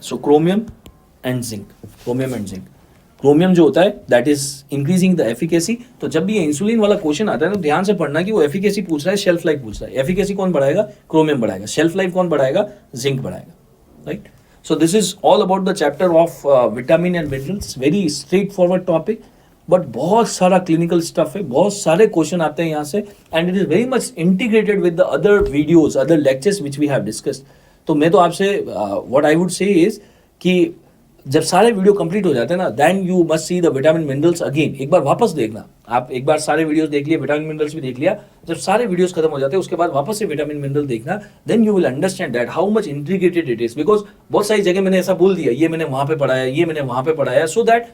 So chromium and zinc. Chromium जो होता है that is increasing the efficacy. तो जब भी ये इंसुलिन वाला क्वेश्चन आता है तो ध्यान से पढ़ना कि वो एफिकेसी पूछ रहा है, शेल्फ लाइफ पूछ रहा है. एफिकेसी कौन बढ़ाएगा? क्रोमियम बढ़ाएगा. शेल्फ लाइफ कौन बढ़ाएगा? जिंक बढ़ाएगा. Right. So this is all about the chapter of vitamin and minerals. Very straight forward topic, but बहुत सारा क्लिनिकल स्टफ है, बहुत सारे क्वेश्चन आते हैं यहाँ से, and it is very much integrated with the other videos, other lectures which we have discussed. तो मैं तो आपसे what I would say is कि जब सारे वीडियो कंप्लीट हो जाते हैं ना, then you must see the vitamin minerals again. एक बार वापस देखना. आप एक बार सारे वीडियोस देख लिए, विटामिन मिनरल्स भी देख लिया. जब सारे वीडियोस खत्म हो जाते हैं उसके बाद वापस से विटामिन मिनरल देखना. Then you will understand that how much integrated it is. Because बहुत सारी जगह मैंने ऐसा बोल दिया, ये मैंने वहां पे पढ़ाया, ये मैंने वहां पे पढ़ाया. So that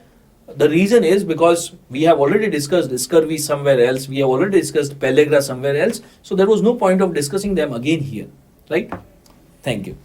the reason is because we have already discussed scurvy somewhere else, we have already discussed pellagra somewhere else, so there was no point of discussing them again here, right? Thank you.